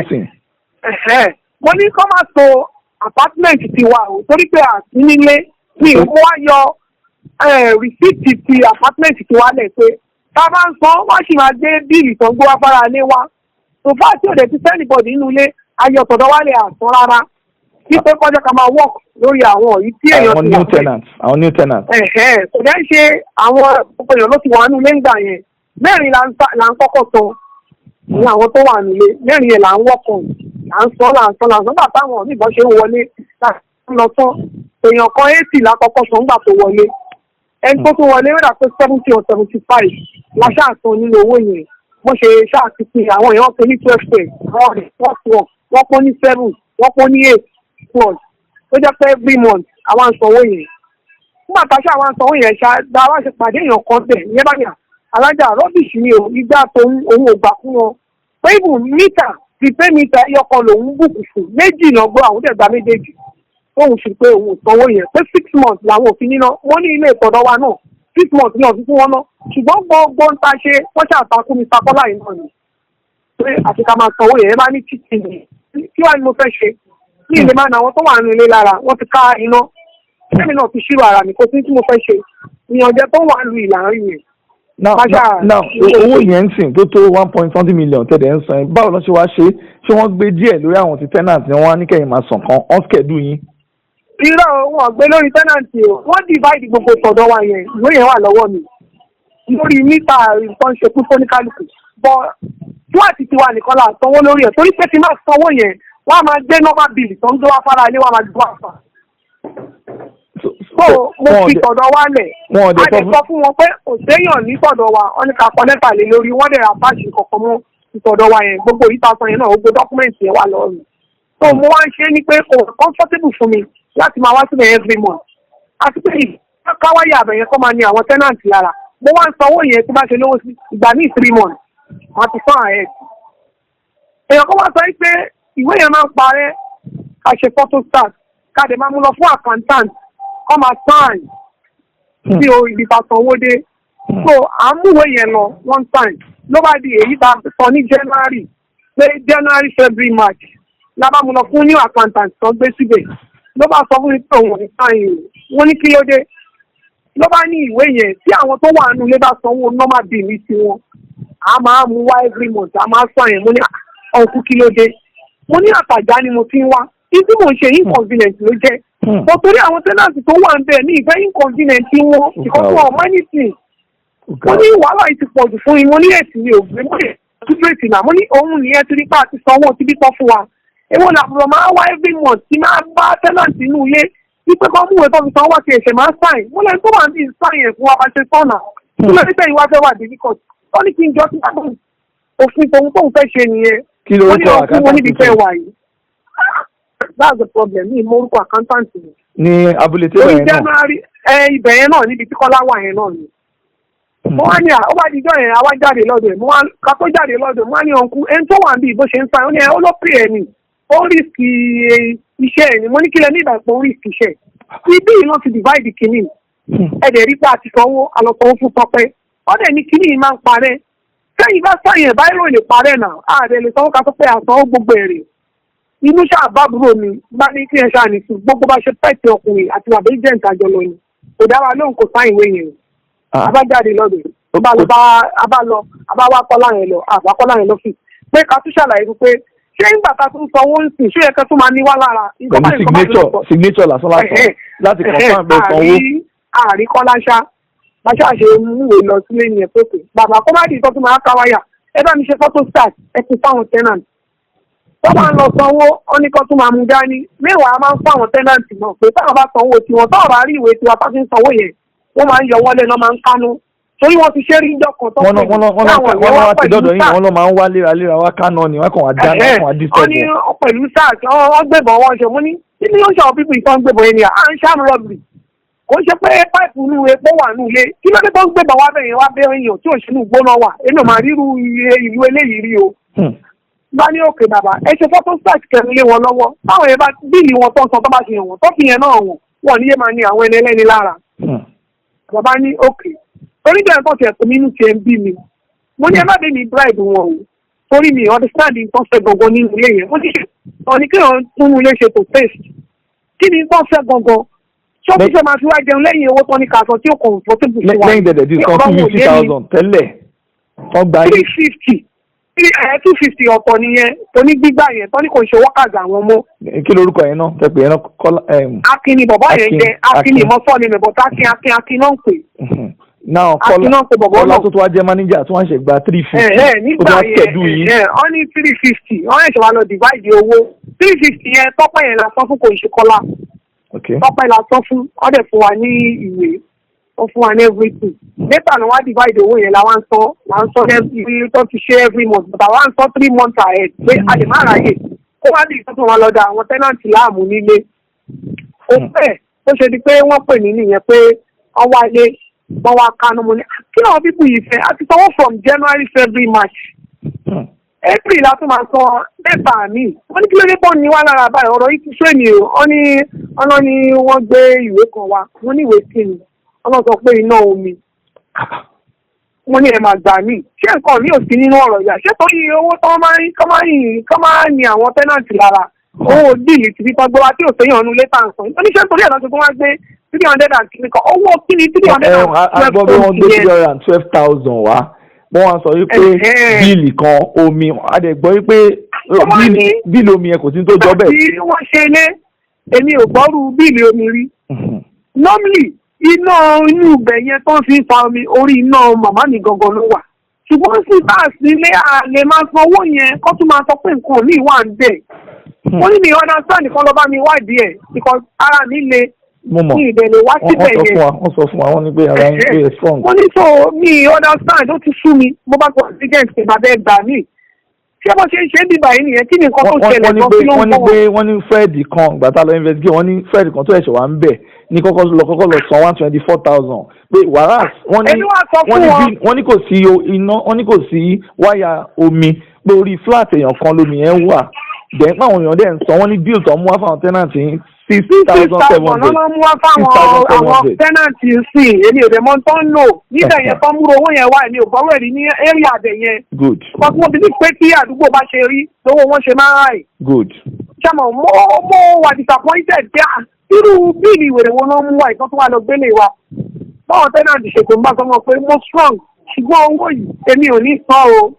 pé mo ní kó máa so apartment tiwa o torí pé àti nílé mi ò mú wá yọ rìsíìtì ti apartment tiwa lẹ̀ pé tá a bá ń san wọ́n sì máa gbé bíìlì tó ń gbé wá fara lé wa tó fà tí ò dẹ̀ ti sẹ́nìbọ̀dì nínú ilé ayọ̀ tọ̀dọ̀ wálé àtọ́ rárá wípé kọjá ká máa work lórí àwọn yìí tí èèyàn ti wà pẹ́. àwọn new tenants. kò dẹ́ ṣe àwọn gbogbo èèyàn ló ti wà nínú ilé ńgbà yẹn mẹ́rin là ń kọ́kọ́ san ní àwọn tó wà nílé mẹ́rin yẹn là ń wọ́kàn là ń sọ nígbà táwọn oníbọn ṣe ń wọlé láti lọ tán èèyàn kan 80 lákọ́kọ́ sọ nígbà tó wọlé ẹni tó tún wọlé rẹ̀ pé 70 or 75 la ṣáàtàn nínú owó yẹn wọ́n ṣe ṣáàtìpín àwọn èèyàn tó ní 12 wọ́n pọ́n ní 7 wọ́n pọ́n ní 8 plus ó jẹ́ pé every month àwọn àǹsanwó yẹn nígbà tá a ṣe àwọn àǹsanwó yẹn ṣáà wá ṣe pàdé èèyàn kan bẹ̀ ìyẹn bá yà alájà rọ́bìṣì ni ìgbà tó òun ò gbà fún wọn pé ibù mítà prepay mítà ẹyọkan lòun bùkù fún méjì náà gbọ́ àwọn tẹ̀gbá méjèèjì tóun fi pé òun ò sanwó yẹn pé 6 months làwọn òfin níná wọ́n ní ilé ìtọ́dọ̀ wa náà 6 months ní ọdún fún wọn náà ṣùgbọ́n gbogbo ń ta ṣe wọ́n ṣàtàkùn mi sakọ́lá yìí náà ni pé àti ká máa sanwó yẹn bá ní títì ní kí wàá ní mo fẹ́ ṣe ní ilé máa na àwọn tó wà nínú ilé lára wọ́n ti ká iná kẹ́mi náà fi ṣírò ara mi kò sí tí mo fẹ́ ṣe ìyànjẹ tó wà lu ìlànà yẹn. now owó yẹn ń sìn tó tó 1.20 million tẹ̀lé ń san báwo ló ṣe wá ṣe wọ́n gbé díẹ̀ lórí àwọn ti tenant ni wọ́n á ní kẹ́yìn máa sàn kan on schedule yín. irọ́ wọn gbé lórí tenant o wọ́n divide gbogbo tọ̀dọ̀ wa yẹn ìwé yẹn wà lọ́wọ́ mi lórí mítà nǹkan ṣe kú fóníkálùkù bọ́ fúláàtì tiwa nìkan là sanwó lórí ẹ̀ torí pé tí máa sanwó yẹn wọ́n á máa gbé normal bill tó ń gbé wá fara ilé wa máa gbé wá fà. so mo fi tọ̀dọ̀ wa lẹ̀ a lè sọ fún wọn pé kò séèyàn ní tọ̀dọ̀ wa wọ́n ní ká kọ́ nẹ́fà lé lórí wọ́n dẹ̀ àbáṣe kọ̀ọ̀kan mọ́ tọ̀dọ̀ wa yẹn gbogbo ìta san yẹn náà ó gbé dọ́kúmẹ̀ntì yẹn wà lọ́rùn. so mo wá ń ṣe ní pé kò comfortable fún mi láti máa wá sílẹ̀ every month àti pé káwáyé àbẹ̀yẹn kọ́ máa ní àwọn tenant lára mo wá ń sanwó yẹn tí bá ṣe lówó sí ìgbà ní 3 months wọ́n ti fún ahead. èèyàn kan wá sọ pé ìwé yẹn máa ń parẹ́ ká ṣe photostat ká dẹ̀ máa mú lọ fún accountant kọ́ máa sign sí ibi ta sanwó dé. so à ń múwé yẹn lọ one time ló bá di èyí ta sọ ní January pé January February March la bá mú lọ fún new accountant tó gbé síbẹ̀ ló bá sọ fún mi pé òun ò ní sign wọ́n ní kí ló dé ló bá ní ìwé yẹn tí àwọn tó wà nínú ilé bá sanwó normal bill ní tiwọn a máa mú wá every month a máa sọ yẹn mo ní ọ̀nkú kí ló dé mo ní àtàjá ni mo fi ń wá tí mo ń ṣe inconvenient ló jẹ́ mo torí àwọn tenants tó wà ń bẹ̀ ní ìfẹ́ inconvenient wọn because wọn ọmọ anything mo ní wàhálà yìí ti pọ̀ jù fún mi mo ní èsì mi ò gbé mo ní túbírèsì náà mo ní òun nìyẹn ti rí pa àti sanwó ti bí tọ́ fún wa èwo làbúrò máa wá every month tí máa bá tenant inú ilé wípé kọ́ múwèé tó fi sanwó wá ti ẹ̀ṣẹ̀ máa sáìn mo lẹ́yìn tó wà ní sáìn yẹn fún wa bá ṣe sọ́nà tó lọ nígbà yìí wá fẹ́ wà difficult ó ní kí n jọ sí àbọ̀ òfin tóun fẹ́ ṣe nìyẹn ó ní ọkùnrin wọn níbi fẹ́ wà yìí that's the problem ní ìmọ̀rúkọ accountant mi. ní Abule Taylor yẹn náà ibẹ̀ yẹn náà níbi tí Kọ́lá wà yẹn náà ni. mo wá ní ó bá dijọ́ yẹn àwa jáde lọ́dọ̀ ẹ̀ mo wá ká tó jáde lọ́dọ̀ mo wá ní ọ̀nkú ẹni tó wà níbi bó ṣe ń sáyẹn ó ní ó ló pè é ní ó rìsíkì iṣẹ́ ẹ̀ ni mo ní kílẹ̀ ní ìdàpọ̀ ó rìsíkì iṣẹ́ ibi yìí náà ti divide kìíní ẹ̀dẹ̀ rí pé àti sanwó alọ́sanwó fún Tọ́pẹ́ ọ̀dẹ̀ ní kìíní yìí máa ń parẹ́ sẹ́yìn bá sáyẹn báyìí ló lè parẹ́ náà ààrẹ lè sanwó ká tó pé àsanwó gbogbo èrè inú ṣàbábúrò mi bá ní kí ẹ ṣáà ní sùn gbogbo bá ṣe pẹ́ẹ́tì ọkùnrin àti bàbá ìjẹ́ ìtajọ lọ ni kò dára lóhùn kò sáyìn ìwé yẹn abájáde lọ́dọ̀ abáwá kọ́lá yẹn lọ àbákọ́lá yẹn lọ́fíì pé ká tún ṣàlàyé fún pé ṣé nígbà tá a tún sanwó ń sìn ṣé ẹ̀kẹ́ tún máa ní wá lára. pẹ̀lú signature lásán láti confirm pé sanwó. àríkọ́lá ṣá ṣe múwèé lọ sílé ní ẹ̀pẹ́ pé bàbá kó má di ìtọ́jú máa ká wáyà ẹ bá mi ṣe photostat ẹ ti fáwọn tenant tó máa ń lọ sanwó ọ́nìkan tó máa mú dání mẹ́wàá máa ń fún àwọn tẹ́nàntì náà pé táwọn bá sanwó tiwọn táwọn bá rí ìwé tiwa tá fi ń sanwó yẹn wọ́n máa ń yọ wọlé náà máa ń kánú torí wọ́n ti ṣe rí ìjọ kan tó pè wọ́n wá ti dọ́dọ̀ yín wọ́n lọ máa ń wá léraléra wá kánú ni wọ́n kàn wá dáná wọ́n wá dísẹ́ẹ̀bù. wọ́n ní pẹ̀lú sáàkì wọ́n gbébọn wọn ṣe mú ní ní ó ṣe àwọn pípì tó ń gbébọn yẹn ni à ń ṣàmù rọ́bìrì kò ṣe pé páìpù inú epo wà ní ilé kí ló dé tó ń gbébọn wá bẹ̀yẹn wá bẹ́ẹ̀ èèyàn tí òṣèlú gbóná wà èmi ò máa ríru ìlú eléyìí rí o. bá ní òkè bàbá ẹ ṣe fọ́tò sáàkì kẹrin lé wọn lọ́wọ́ báwọn yẹn bá bíìlì wọn tó ń sọ tó bá ṣe yàn wọn tó fi yẹn náà wọn níyẹn máa ní àwọn ẹni ẹlẹ́ni lára. bàbá ní òkè oníjẹ́ ẹ̀kọ́ tiẹ̀ tó nínú tiẹ̀ ń bí mi mo ní ẹ má dé ní bribe wọn o torí mi understand nǹkan fẹ́ gangan nínú ilé yẹn mo ní ọ̀ní kí wọ́n tún ilé ṣe tó taste kí ni nǹkan fẹ́ gangan ṣọ́ọ́bù ṣe máa fi wá jẹun lẹ́yìn owó tán ní kàṣọ tí ó kàn fún tébù sí wa lẹ́yìn dẹ̀dẹ̀ discount 50,000 tẹ́lẹ̀ wọ́n gba 350 250 ọ̀pọ̀ nìyẹn toní gbígbà yẹn tán ní kò ṣe workers àwọn ọmọ. kí lorúkọ yẹn náà tẹ pé yẹn náà kọ́lá. Akin ni bọ̀bọ̀ yẹn jẹ́ Akin ni mọ́sọ́ ni mẹ́bọ̀tà Akin náà ń pè. Now kọ́lá tó wá jẹ́ manager tó wá ṣe gba 350. nígbà yẹn wọ́n ní 350 wọ́n yẹn ṣe wá lọ divide owó 350 yẹn tọ́pẹ́ yẹn la sọ fún kò ṣe kọ́lá. tọ́pẹ́ la sọ fún wọ́n dẹ̀ fún wa ní ìwé wọ́n fún wa ní everything later ni wọ́n á divide owó yẹn la wá ń sọ every tó ti ṣe every month but àwa ń sọ 3 months ahead pé a lè má ráyè kó wá di ìtọ́jú wọn lọ́dọ̀ àwọn tẹ́nàntì láàmú nílé. ó pẹ́ tó ṣe di pé wọ́n pè mí nìyẹn pé wọ́n wá ilé wọ́n wá kánú mo ní kí làwọn pípù yìí fẹ́ àti sanwó from January February March April la tún máa sọ mẹ́fà mi wọ́n ní kí ló dé pọ̀ ní wá lára báyìí ọ̀rọ̀ yìí ti ṣe ni o wọ́n ní wọ́n gbé ìwé kan wá wọ́n ní ìwé sí ni wọ́n sọ pé iná omi wọ́n ní ẹ̀ máa gbà mí ṣé nǹkan mi ò sí nínú ọ̀rọ̀ yà ṣé torí owó tó máa ń ní àwọn tẹ́nàntì lára owó díìlì ti fi tán gbé wá tí ò séyàn ọ̀nù létà ń sọ oníṣẹ́ torí ẹ̀ lọ́sọ̀ tó wá gbé 300 and kìíní kan owó kíni 312,000 wá wọ́n wá sọ wípé bíìlì kan omi adẹ̀gbọ́ wípé bíìlì omi yẹn kò sí tó jọ bẹ́ẹ̀. bí wọ́n ṣe lé èmi ò gbọ́rú bíìlì omi rí normally iná inú ibẹ̀ yẹn tó ń fi fa omi orí iná màmá mi gangan ló wà ṣùgbọ́n sí báàsì ilé àlè máa san owó yẹn kó tún máa sọ pé nǹkan mi wà ń bẹ̀ wọ́n ní mi understand nìkan lọ bá mi wádìí ẹ̀ because ara mi le ní ìbẹ̀lẹ̀ wá síbẹ̀ yẹn. wọ́n sọ fún wa wọ́n ní pé ara ń pè é strong. wọ́n ní so mi understand ó ti sú mi mo bá sọ president pé bàbá ẹ gbà mí ṣé bó ṣe ń ṣe bíbá yìí nìyẹn kí ni nǹkan tó ṣẹlẹ̀ lọ sí ló ń bọ̀. wọ́n ní Fred kan gbàtà lọ investigate wọ́n ní Fred kan tó ẹ̀ṣẹ̀ wà ń bẹ̀ ní kọ́kọ́ lọ san 124,000 pé whereas wọ́n ní kò sí iná wọ́n ní kò sí wáyà omi pé orí flat èèyàn kan lómi yẹn wà dẹ̀ ń pàwọn èèyàn dẹ̀ ń san wọ́n ní bill tó mú wá fáwọn tenant 6,700. wọ́n máa mú wá fáwọn àwọn tenant sí èmi ò dẹ̀ mọ́ tó ń lò níbẹ̀ yẹn tó ń múra owó yẹn wá èmi ò gbọ́rọ̀ ẹ̀rí ní area àbẹ̀ yẹn. good. because mo believe pé tí àdúgbò bá ṣe rí lówó wọn ṣe máa ráì. good. ṣàmọ̀ mo wà disappointed bí irú bíìlì ìwèrè wo ló ń mú wa ìtàn tó wà lọ gbélé wa báwọn tenant ṣètò ń bá sọ wọn pé mo strong ṣùgbọ́n owó yìí èmi ò ní san o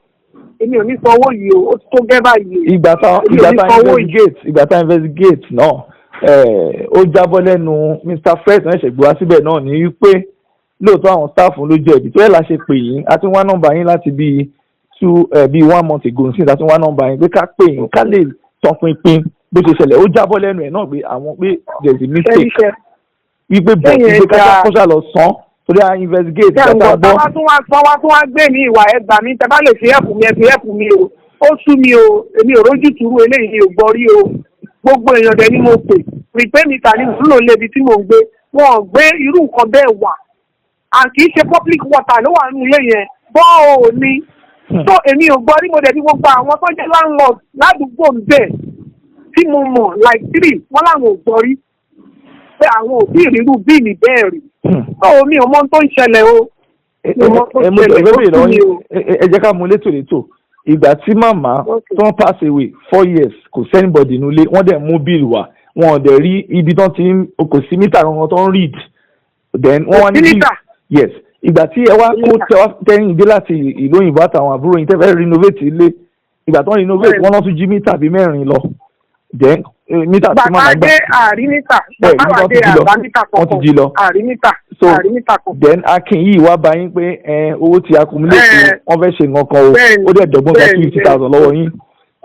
èmi ò ní san owó yìí o ó ti tó gẹ́ báyìí. ìgbà tá investigate náà ó jábọ́ lẹ́nu Mr. Fred náà ṣègbè wá síbẹ̀ náà ní wípé lóòótọ́ àwọn staff ló jẹ̀bi tó yẹ la ṣe pè yín a ti wá nọ́mbà yín láti bíi 1 month ago sí àti wá nọ́mbà yín pé ká pè yín ká lè tọpinpin bó ṣe ṣẹlẹ̀ ó jábọ́ lẹ́nu ẹ̀ náà pé àwọn pé there is a mistake wípé bọ̀ ká kọ́ṣà lọ san torí à investigate gbàgbọ́ bọ́. wá tún wá gbé ní ìwà ẹgbà mi tẹ bá lè fi ẹ̀pù mi ẹ fi ẹ̀pù mi o ó sú mi o èmi ò rójú tùrú eléyìí mi ò gbọ́ rí o gbogbo èèyàn dẹ̀ ni mo pè prepay meter ní ìlú lébi tí mò ń gbé wọn ò gbé irú nǹkan bẹ́ẹ̀ wà and kì í ṣe public water ló wà nínú ilé yẹn bọ́ọ̀ ò ní so èmi ò gbọ́ rí mo dẹ̀ ní gbogbo àwọn tó jẹ́ landlord ládùúgbò ń bẹ̀ tí mo mọ̀ like 3 wọ́n láwọn ò gbọ́ rí pé àwọn òbí ìrírú bíìlì bẹ́ẹ̀ rí so mi ò mọ tó ń ṣẹlẹ̀ o mi ò mọ tó ń ṣẹlẹ̀ ó tún mi o. ẹ jẹ́ ká mú létòlétò ìgbà tí màmá tó ń pass away 4 years kò sẹ́nibọ̀dì nílé wọ́n dẹ̀ mú bill wá wọn ò dẹ̀ rí ibi tán ti ń kò sí mítà kankan tó ń read then wọ́n wá ní bill yes ìgbà tí ẹ wá kó tẹ́yìn dé láti ìlú òyìnbó àtàwọn àbúrò yìí tẹ́ fẹ́ renovate ilé ìgbà tó ń renovate wọ́n náà tún jí mítà bíi 4 lọ then mítà tí màmá gbà bàbá dé àrí mítà bàbá dé àbá mítà kọ̀ọ̀kan àrí mítà àrí mítà kọ̀ọ̀kan. then Akin yìí wá bá yín pé owó ti accumulate wọ́n fẹ́ ṣe nǹkan kan o ó dẹ̀ dọ̀gbọ́n gba 50,000 lọ́wọ́ yín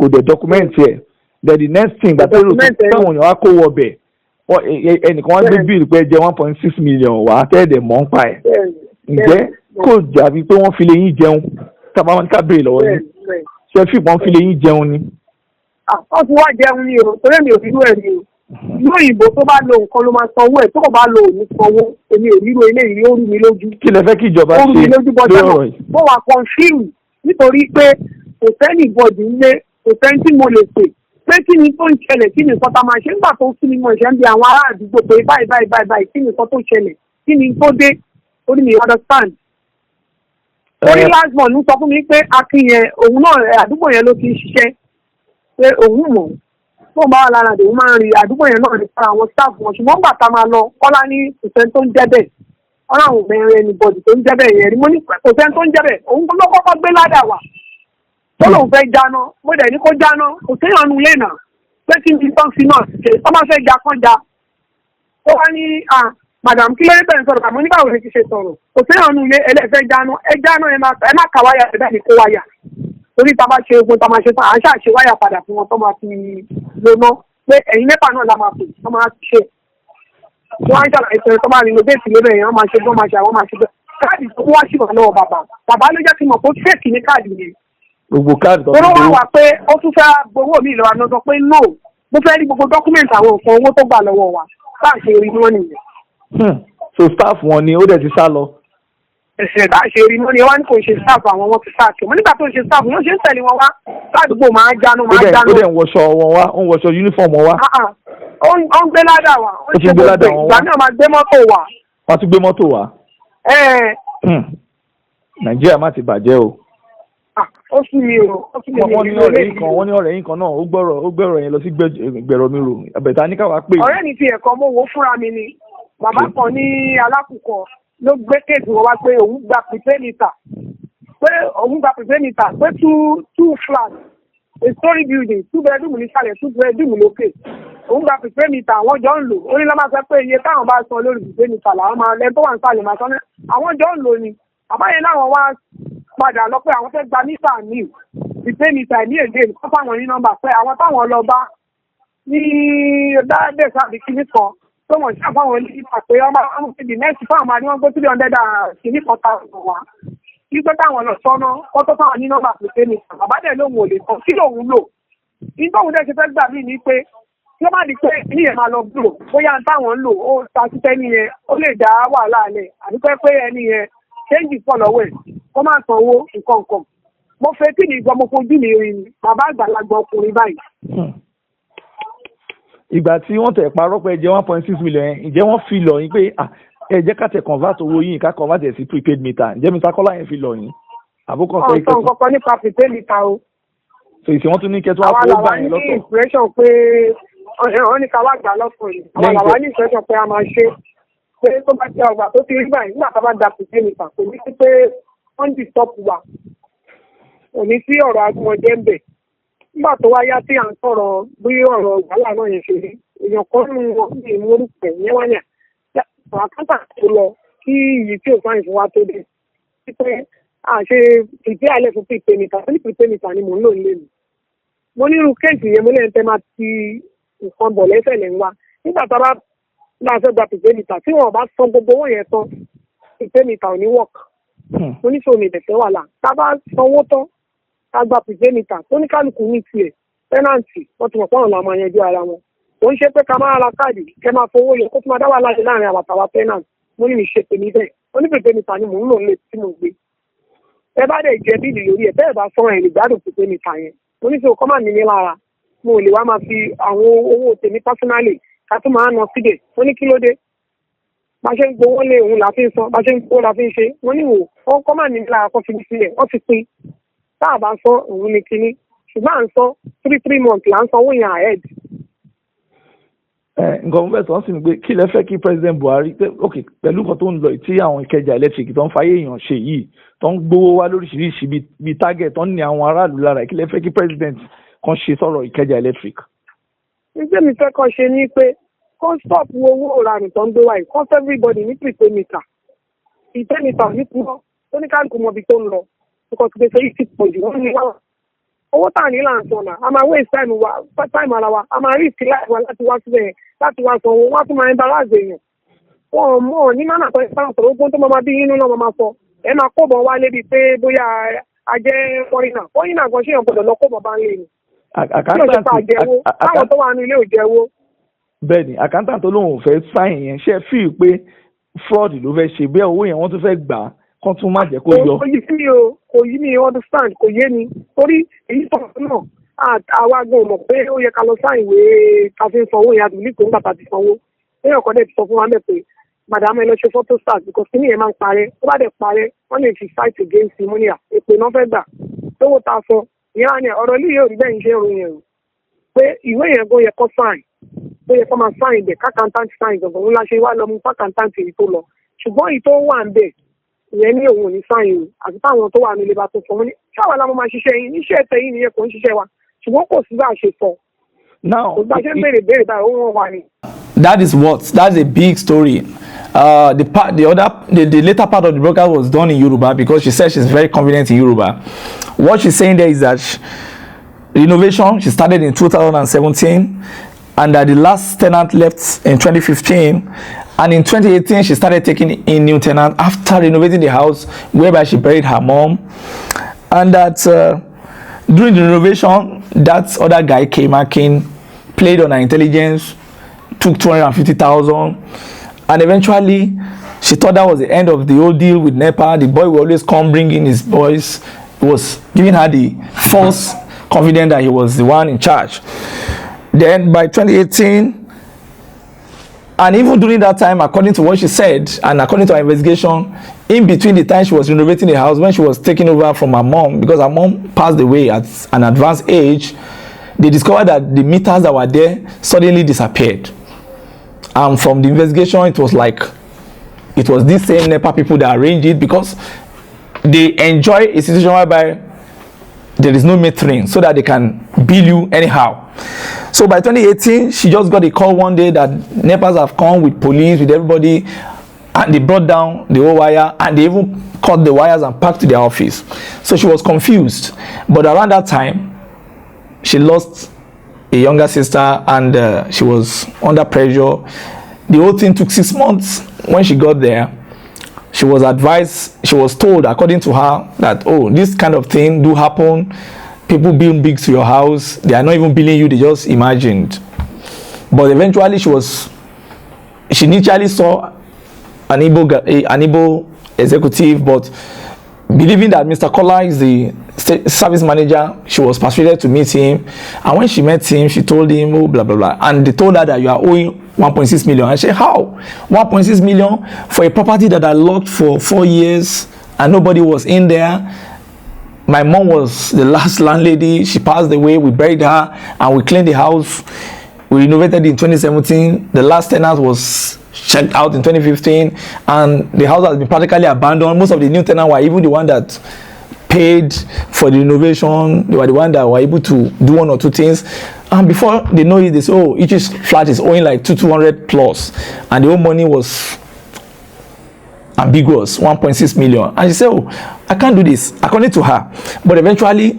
kò dẹ̀ document yẹ then the next thing gbàtẹ́ ló táwọn èèyàn wá kó wọ bẹ̀ ẹnìkan wá gbé bill pé jẹ́ 1.6 million wà á tẹ́ẹ̀dẹ̀ mọ́ ń pa ẹ̀ ǹjẹ́ kò dàbí pé wọ́n fi lè yín jẹun tábà wọn ká béèrè lọ́wọ́ yín ṣe fi ìbọn fi lè yín jẹun ni. wọ́n ti wá jẹun ni o torí mi ò fi lú ẹ̀ ni o ìlú òyìnbó tó bá lo nǹkan ló máa sanwó ẹ̀ tó kò bá lo òní sanwó èmi ò ríro eléyìí ó rú mi lójú. kí lẹ fẹ́ kí ìjọba ṣe lórí ọ̀rọ̀ yìí. mo wà confused nítorí pé kò sẹ́ni ìbọ̀dì ńlé kò sẹ́ni tí mo lè pè kí ni tó ń ṣẹlẹ̀ kí ni nǹkan tá a máa ṣe nígbà tó kí ni mo ṣe ń bi àwọn ará àdúgbò pé báyìí kí ni nǹkan tó ṣẹlẹ̀ kí ni tó dé ó ní mi understand. orí last month ń sọ fún mi pé akin yẹn òun náà àdúgbò yẹn ló ti ń ṣiṣẹ́ pé òun mọ̀ tó ń bá wà lára àdéhùn máa ń rí àdúgbò yẹn náà nípa àwọn staff wọn ṣùgbọ́n gbà tá a máa lọ kọ́lá ní kòsẹ́ni tó ń jẹ́ bẹ́ẹ̀ ọ̀rọ̀ àwọn obìnrin ẹni bọ̀dì tó ń jẹ́ bẹ́ẹ̀ yẹn rí mo ní kòsẹ́ni tó ń jẹ́ bẹ́ẹ̀ òun ló kọ́kọ́ gbé ládà wà ó lóun fẹ́ jáná mo dẹ̀ ní kó jáná kò séèyàn nu ilé náà pé kí n ti tán sí náà ṣe tó máa fẹ́ ja kán ja ó wá ní madam kí ló dé bẹ́ẹ̀ sọ̀rọ̀ àmọ́ nígbà wo ni ti ṣe sọ̀rọ̀ kò séèyàn nu ilé ẹlẹ́fẹ́ jáná ẹ jáná ẹ má kà wáyà ẹ bẹ́ẹ̀ ni kó wáyà torí tá a bá ṣe ogun tá a máa ṣe tán à ń ṣàṣe wáyà padà fún wọn tó máa fi lóná pé ẹ̀yin mẹ́fà náà la máa pè tó máa ṣe wọ́n á ń ṣàlàyé pé tó máa rìn lóde ìtìlẹ́ bẹ́ẹ̀ yẹn wọ́n máa ṣe bí wọ́n máa ṣe àwọn máa ṣe bẹ́ẹ̀ káàdì tó wá sí wà lọ́wọ́ bàbá ló jẹ́ kí n mọ̀ pé ó fẹ́ẹ̀kì ní káàdì yẹn. gbogbo káàdì tó ń gbé wà pé ó tún fẹ́ gbowó mi lọ́wọ́ àná sọ pé no mo fẹ́ rí gbogbo dọ́kúmẹ̀ntì àwọn nǹkan owó tó gbà lọ́wọ́ wa bá a ṣe rí wọn nìyẹn. so staff wọn ni ó dẹ̀ ti sá lọ. ẹsẹ̀ bá a ṣe rí wọn ni wọ́n ní kò ṣe staff àwọn wọn ti sáàkì wọn nígbà tó ṣe staff wọn ṣe ń tẹ̀lé wọn wá ládùúgbò máa jánu. ó dẹ̀ ń wọṣọ wọn wá ó ń wọṣọ uniform wọn wá. ó ń gbé ládà wá ó ń ṣe gbogbo ìgbà náà máa gbé mọ́tò wá. wọ́n tún gbé mọ́tò wá. nàìjíríà má ti bàjẹ́ o. ó sì mi o ó sì mi wọ́n ní ọ̀rẹ́ yín kan náà ó gbẹ̀rọ̀ yẹn lọ sí gbẹ̀rọ̀ mi rò àbẹ̀tà ní káwá pé. ọ̀rẹ́ mi ti ẹ̀kọ́ mo wò fúnra mi ni bàbá kan ní alákùkọ ló gbé kéèkì wọn wá pé òun gba pìpẹ́mìtà pé two flats a story building 2 bedroom nísàlẹ̀ 2 bedroom lókè òun gba pìpẹ́mìtà àwọn jọ ń lò ó ní lọ́mọ sọ pé iye táwọn bá san lórí pìpẹ́mìtà làwọn máa lẹ́nu tó wà nísàlẹ̀ máa san ní àwọn jọ ń lò ní àbáyé láwọn wá padà lọ pé àwọn fẹ́ gba mítà ní pìpẹ́mìtà ní èdè nǹkan fáwọn ní nọ́mbà pé àwọn táwọn lọ bá ní dáadẹ́sà àbí kíní kan tó mọ̀ sí àfáwọn oníṣẹ́ pé ọmọ ìdí mẹ́sì fáwọn máa ní wọ́n gbé 300 kìíní kan táwọn wá kí pé táwọn lọ sọ́nà kọ́ tó fáwọn ní nọ́mbà pèsè ní bàbá dẹ̀ lóhun ò lè tán kí lòun lò nígbà òun dẹ̀ ṣe fẹ́ gbà mí ní pé tí ó má di pé ní ẹ̀ máa lọ gbúrò bóyá táwọn ń lò ó ta títẹ́ ní yẹn ó lè dá wàhálà alẹ̀ àdúpẹ́ pé ẹni yẹn ṣéǹjì pọ̀ lọ́wọ́ ẹ̀ kó má san owó nǹkan kan mo fẹ́ kí ni ìgbọ́ mo fojú mi rí ni bàbá àgbàlagbà ọkùnrin báyìí. ìgbà tí wọ́n tẹ̀ parọ́ pé jẹ́ 1.6 million yẹn ǹjẹ́ wọ́n fi lọ yín pé ẹ jẹ́ ká tẹ̀ convert owó yín ká convert ẹ̀ sí prepaid meter ǹjẹ́ Mr. Kọ́lá yẹn fi lọ yín àbúkọ sọ ìkẹtù. ọ̀sán kankan nípa prepaid meter o. so ìsìn wọn tún ní kẹtù àpò ó gbà yín lọ́tọ̀. àwọn làwa ní impression pé wọ́n ní ká wá gbà lọ́tọ̀ yìí àwọn làwa ní impression pé a máa ṣe pé tó bá ti ọgbà tó ti rí báyìí nígbà tá a bá da prepaid meter kò ní sí pé wọ́n ń disturb wa kò ní sí ọ̀rọ̀ agbọ̀njẹ́ ń bẹ̀ nígbà tó wá yá tí à ń sọ̀rọ̀ bí ọ̀rọ̀ wàhálà náà yẹn ṣe rí èèyàn kan nínú wọn ní ìmúrùpẹ̀ yẹn wá ní àkántà tó lọ kí iyì tí òfin àìfún wa tó dé pé àṣe ìdí alẹ́ fún pípé nìta ní pípé nìta ni mò ń lò nílé mi mo ní irú kéèkì yẹn mo lẹ́yìn tẹ́ máa ti nǹkan bọ̀ lẹ́sẹ̀ lẹ́ ń wá nígbà tá a bá náà fẹ́ gba pípé nìta tí wọn ò bá san gbogbo owó yẹn tán pípé nìta ò ní wọ̀k mo ní sòmì ìdẹ̀fẹ́ wà láà tá a bá sanwó tán ká gba pípé nìta tó ní kálukú ní tiẹ̀ tẹ́nàǹtì wọ́n ti mọ̀ pọ́n ọ̀la máa yanjú ara wọn ó ń ṣe pé ká máa ra káàdì kẹ máa fowó yọ kó tó máa dá wà láàyè láàrin àwọn àtàwọn tẹ́nàǹtì mo ní ìṣe tèmi bẹ́ẹ̀ onípèpè nìta ni mò ń lò ń lè tí mo gbé ẹ bá dẹ̀ jẹ bíìlì lórí ẹ̀ bẹ́ẹ̀ bá fọ́n ẹ̀ lè gbádùn pèpè nìta yẹn mo ní sọ kọ́ máa ní mi lára mo ò lè wá máa fi àwọn owó tèmi pásínálì ká tó máa nà síbẹ̀ mo ní kí ló dé bá ṣe ń gbowó lé òun là fi ń san bá ṣe ń gbowó la fi ń ṣe mo ní wò ó kọ́ máa ní mi lára kó fi mi sílẹ̀ wọ́n ti pín tá a bá san òun ni kinní ṣùgbọ́n à ń san 3 months là ń sanwó yẹn ahead. nǹkan fẹ́ sọ sí mi pé kí lẹ fẹ́ kí president Buhari ok pẹ̀lú nǹkan tó ń lọ tí àwọn Ìkẹjà electric tó ń fayé èèyàn ṣe yìí tó ń gbówó wá lóríṣiríṣi bíi target tó ń ní àwọn aráàlú lára kí lẹ fẹ́ kí president kan ṣe sọ̀rọ̀ Ìkẹjà electric. nígbà mi fẹ́ kọ́ ṣe ní pé kó stop owó ìranù tó ń gbé wáyé kó everybody ní prepaid meter prepaid meter ní kúrọ́ tó ní kálukú mọ ibi tó ń lọ because gbèsè yìí ti pọ̀ jù wọ́n ní wà owó tà ní là ń sọ náà a máa waste time ara wa a máa risk life wa láti wá síbẹ̀ láti wá sọ owó wá tún máa ń embarrass èèyàn wọn mọ̀ ní mánà tó ń sọ̀rọ̀ ogun tó máa bí inú náà máa sọ ẹ máa kó bọ̀ wálé bíi pé bóyá ajẹ́ fọ́rínà gan ṣé èèyàn gbọ́dọ̀ lọ kó bọ̀ bá ń lè ní. táwọn tó wà ní ilé ò jẹ́wọ́. bẹ́ẹ̀ni accountant tó lóun ò fẹ́ fáìn yẹn ṣe fíì pé fraud ló fẹ́ ṣe bẹ́ẹ̀ owó yẹn wọ́n tún fẹ́ gbà á kán tún má jẹ́ kó yọ. kò yí mi understand kò yé mi torí èyí tó náà àwa gan mọ̀ pé ó yẹ ká lọ sáà ìwé ká fi ń sanwó yẹn àdùnní kò ń gbàtà ti sanwó lẹ́yìn ọ̀kan dẹ̀ ti sọ fún wa mẹ́ pé madam ẹ lọ ṣe photo start because kíní yẹn máa ń parẹ́ tó bá dẹ̀ parẹ́ wọ́n lè fi fight againstimonia èpè náà fẹ́ gbà lówó ta sọ ìyá ni ọ̀rọ̀ ilé yóò rí bẹ́ẹ̀ ń ṣe ìròyìn ẹ̀rù pé ìwé yẹn gan yẹ kó sign tó yẹ kó máa sign bẹ̀ kákantant sign gangan ńlá ṣe wá lọ mú kákantant èyí tó lọ ṣùgbọ́n èyí tó wà ń bẹ̀ ìyẹn ní òun ò ní sign o àti táwọn tó wà nílé bá tó sọ wọn ní ṣáwa la mo máa ṣiṣẹ́ yín níṣẹ́ ẹ̀tẹ̀ yín nìyẹn kò ń ṣiṣẹ́ wa ṣùgbọ́n kò sí bá a ṣe sọ. That is that's a big story. The later part of the broadcast was done in Yoruba because she said she's very confident in Yoruba. What she's saying there is that renovation she started in 2017, and that the last tenant left in 2015, and in 2018 she started taking in new tenant after renovating the house, whereby she buried her mom, and that during the renovation that other guy came played on her intelligence, took 250,000, and eventually she thought that was the end of the whole deal with NEPA. The boy will always come bringing his boys. He was giving her the false confidence that he was the one in charge. Then by 2018, and even during that time, according to what she said and according to her investigation, in between the time she was renovating the house, when she was taking over from her mom, because her mom passed away at an advanced age, they discovered that the meters that were there suddenly disappeared. And from the investigation, it was these same NEPA people that arranged it, because they enjoy a situation whereby there is no metering so that they can bill you anyhow. So by 2018, she just got a call one day that NEPAs have come with police, with everybody, and they brought down the whole wire, and they even cut the wires and packed to their office. So she was confused. But around that time, she lost a younger sister, and she was under pressure. The whole thing took 6 months. When she got there, she was advised, she was told, according to her, that, oh, this kind of thing do happen. People build big to your house. They are not even billing you, they just imagined. But eventually she initially saw an Igbo executive, but believing that Mr. Kola is the service manager, she was persuaded to meet him. And when she met him, she told him, oh, blah, blah, blah. And they told her that you are owing 1.6 million. And she said, how? 1.6 million for a property that I locked for 4 years and nobody was in there. My mom was the last landlady. She passed away. We buried her and we cleaned the house. We renovated in 2017. The last tenant was checked out in 2015, and the house has been practically abandoned. Most of the new tenants were even the one that paid for the renovation. They were the one that were able to do one or two things, and before they know it, they say, oh, each flat is owing like 200 plus, and the whole money was ambiguous, 1.6 million. And she said, oh, I can't do this, according to her. But eventually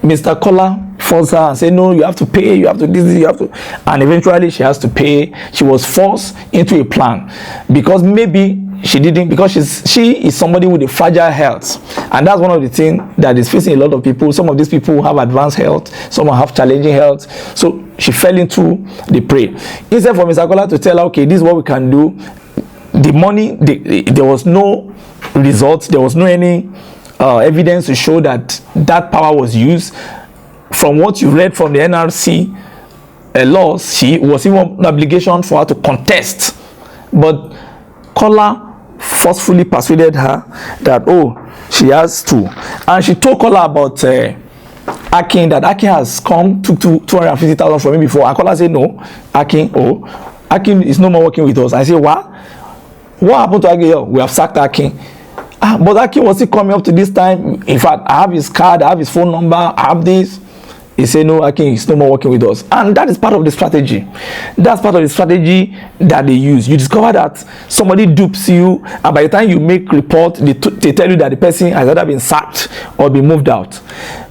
Mr. Kola forced her and said, no, you have to pay, you have to this, you have to, and eventually she has to pay. She was forced into a plan, because maybe she didn't, because she is somebody with a fragile health, and that's one of the things that is facing a lot of people. Some of these people have advanced health, some have challenging health, so she fell into the prey. Instead for Mr. Kola to tell her, okay, this is what we can do, the money, there was no results, there was no any evidence to show that that power was used. From what you read from the NRC laws, she was even an obligation for her to contest, but Kola forcefully persuaded her that, oh, she has to, and she told Kola about Akin, that Akin has come, took 250,000 from me before, and Kola said, no, Akin is no more working with us. I said, what happened to Akin? We have sacked Akin. But Akin was still coming up to this time. In fact, I have his card, I have his phone number, I have this. he said, no, Akin is no more working with us. And that is part of the strategy. That's part of the strategy that they use. You discover that somebody dupes you, and by the time you make report, they tell you that the person has either been sacked or been moved out.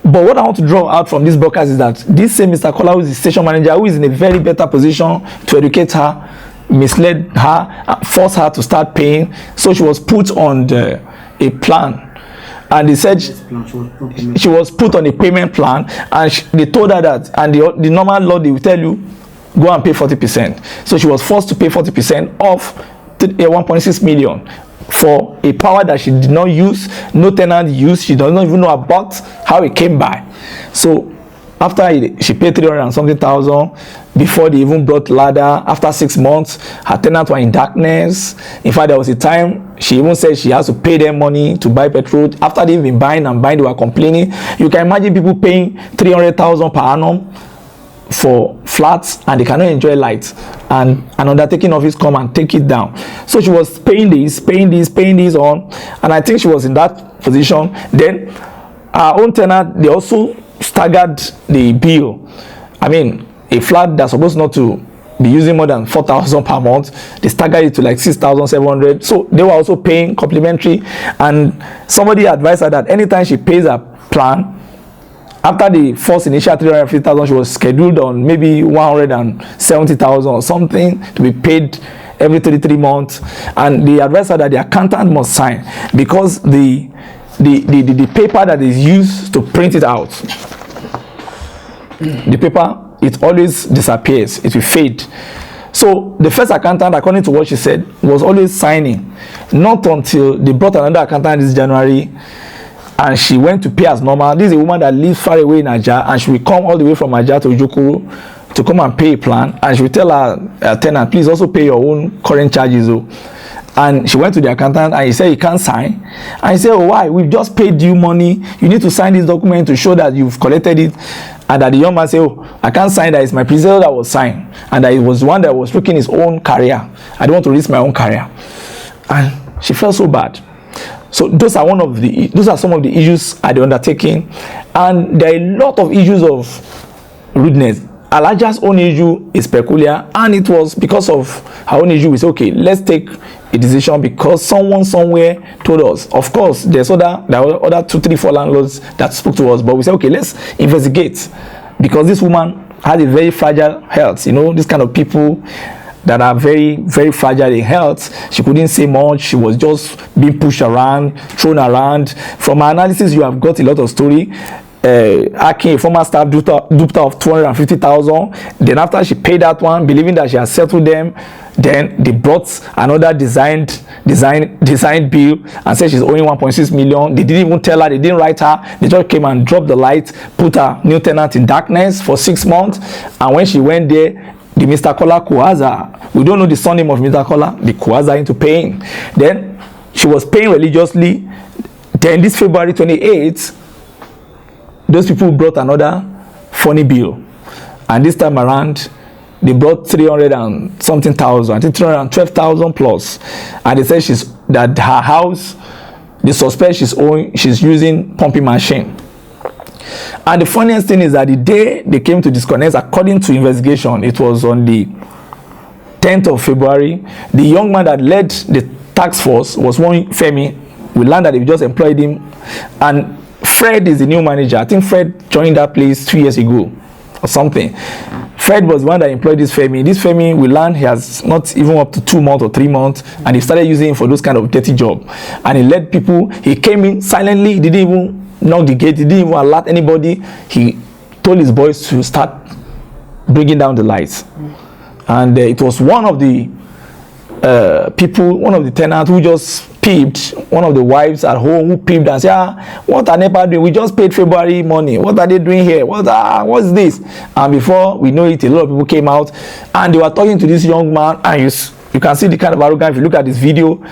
But what I want to draw out from this broadcast is that this same Mr. Kola, who is the station manager, who is in a very better position to educate her, misled her, forced her to start paying. So she was put on a plan. And they said she was put on a payment plan, and they told her that, and the normal law, they will tell you, go and pay 40%. So she was forced to pay 40% of 1.6 million for a power that she did not use, no tenant used, she does not even know about how it came by. So after she paid 300 and something thousand, before they even brought ladder, after 6 months, her tenants were in darkness. In fact, there was a time she even said she has to pay them money to buy petrol. After they've been buying and buying, they were complaining. You can imagine people paying 300,000 per annum for flats, and they cannot enjoy light, and an undertaking office come and take it down. So she was paying this on, and I think she was in that position. Then our own tenant, they also staggered the bill. I mean, a flat that's supposed not to be using more than 4,000 per month, they staggered it to like 6,700. So they were also paying complimentary, and somebody advised her that anytime she pays a plan, after the first initial 350,000, she was scheduled on maybe 170,000 or something to be paid every 33 months. And the advisor that the accountant must sign, because the paper that is used to print it out, the paper, it always disappears, it will fade. So the first accountant, according to what she said, was always signing. Not until they brought another accountant this January, and she went to pay as normal. This is a woman that lives far away in Aja, and she will come all the way from Aja to Ojukwu to come and pay a plan, and she will tell her tenant, please also pay your own current charges. And she went to the accountant, and he said he can't sign. And he said, oh, why? We've just paid you money. You need to sign this document to show that you've collected it. And that the young man said, oh, I can't sign that. It's my principal that was signed, and that it was one that was risking his own career. I don't want to risk my own career. And she felt so bad. So those are some of the issues at the undertaking, and there are a lot of issues of rudeness. Alaja's own issue is peculiar, and it was because of her own issue. We said, okay, let's take a decision because someone somewhere told us. Of course, there were other 2, 3, 4 landlords that spoke to us, but we said, okay, let's investigate, because this woman had a very fragile health. You know, this kind of people that are very, very fragile in health. She couldn't say much. She was just being pushed around, thrown around. From our analysis, you have got a lot of story. Akin, a former staff, duped her of 250,000. Then after she paid that one, believing that she had settled them, then they brought another designed bill and said she's owing 1.6 million. They didn't even tell her, they didn't write her. They just came and dropped the light, put her new tenant in darkness for 6 months. And when she went there, the Mr. Kola Kuaza, we don't know the surname of Mr. Kola, the Kuaza into paying. Then she was paying religiously. Then this February 28th, those people brought another funny bill. And this time around, they brought 300 and something thousand, I think 312,000 plus. And they said that her house, the suspect she's using pumping machine. And the funniest thing is that the day they came to disconnect, according to investigation, it was on the 10th of February, the young man that led the task force was one Femi. We learned that they just employed him. And Fred is the new manager. I think Fred joined that place 2 years ago or something. Fred was the one that employed this Femi. This Femi, we learned he has not even up to 2 months or 3 months, and he started using him for those kind of dirty job. And he led people. He came in silently. He didn't even knock the gate. He didn't even alert anybody. He told his boys to start bringing down the lights. And it was one of the people, one of the tenants who just peeped, one of the wives at home who peeped and said, what are NEPA doing? We just paid February money. What are they doing here? What's this? And before we know it, a lot of people came out and they were talking to this young man, and you can see the kind of arrogance. If you look at this video,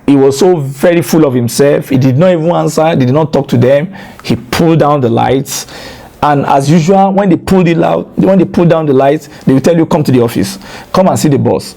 he was so very full of himself. He did not even answer. He did not talk to them. He pulled down the lights. And as usual, when they pull down the lights, they will tell you, come to the office. Come and see the boss.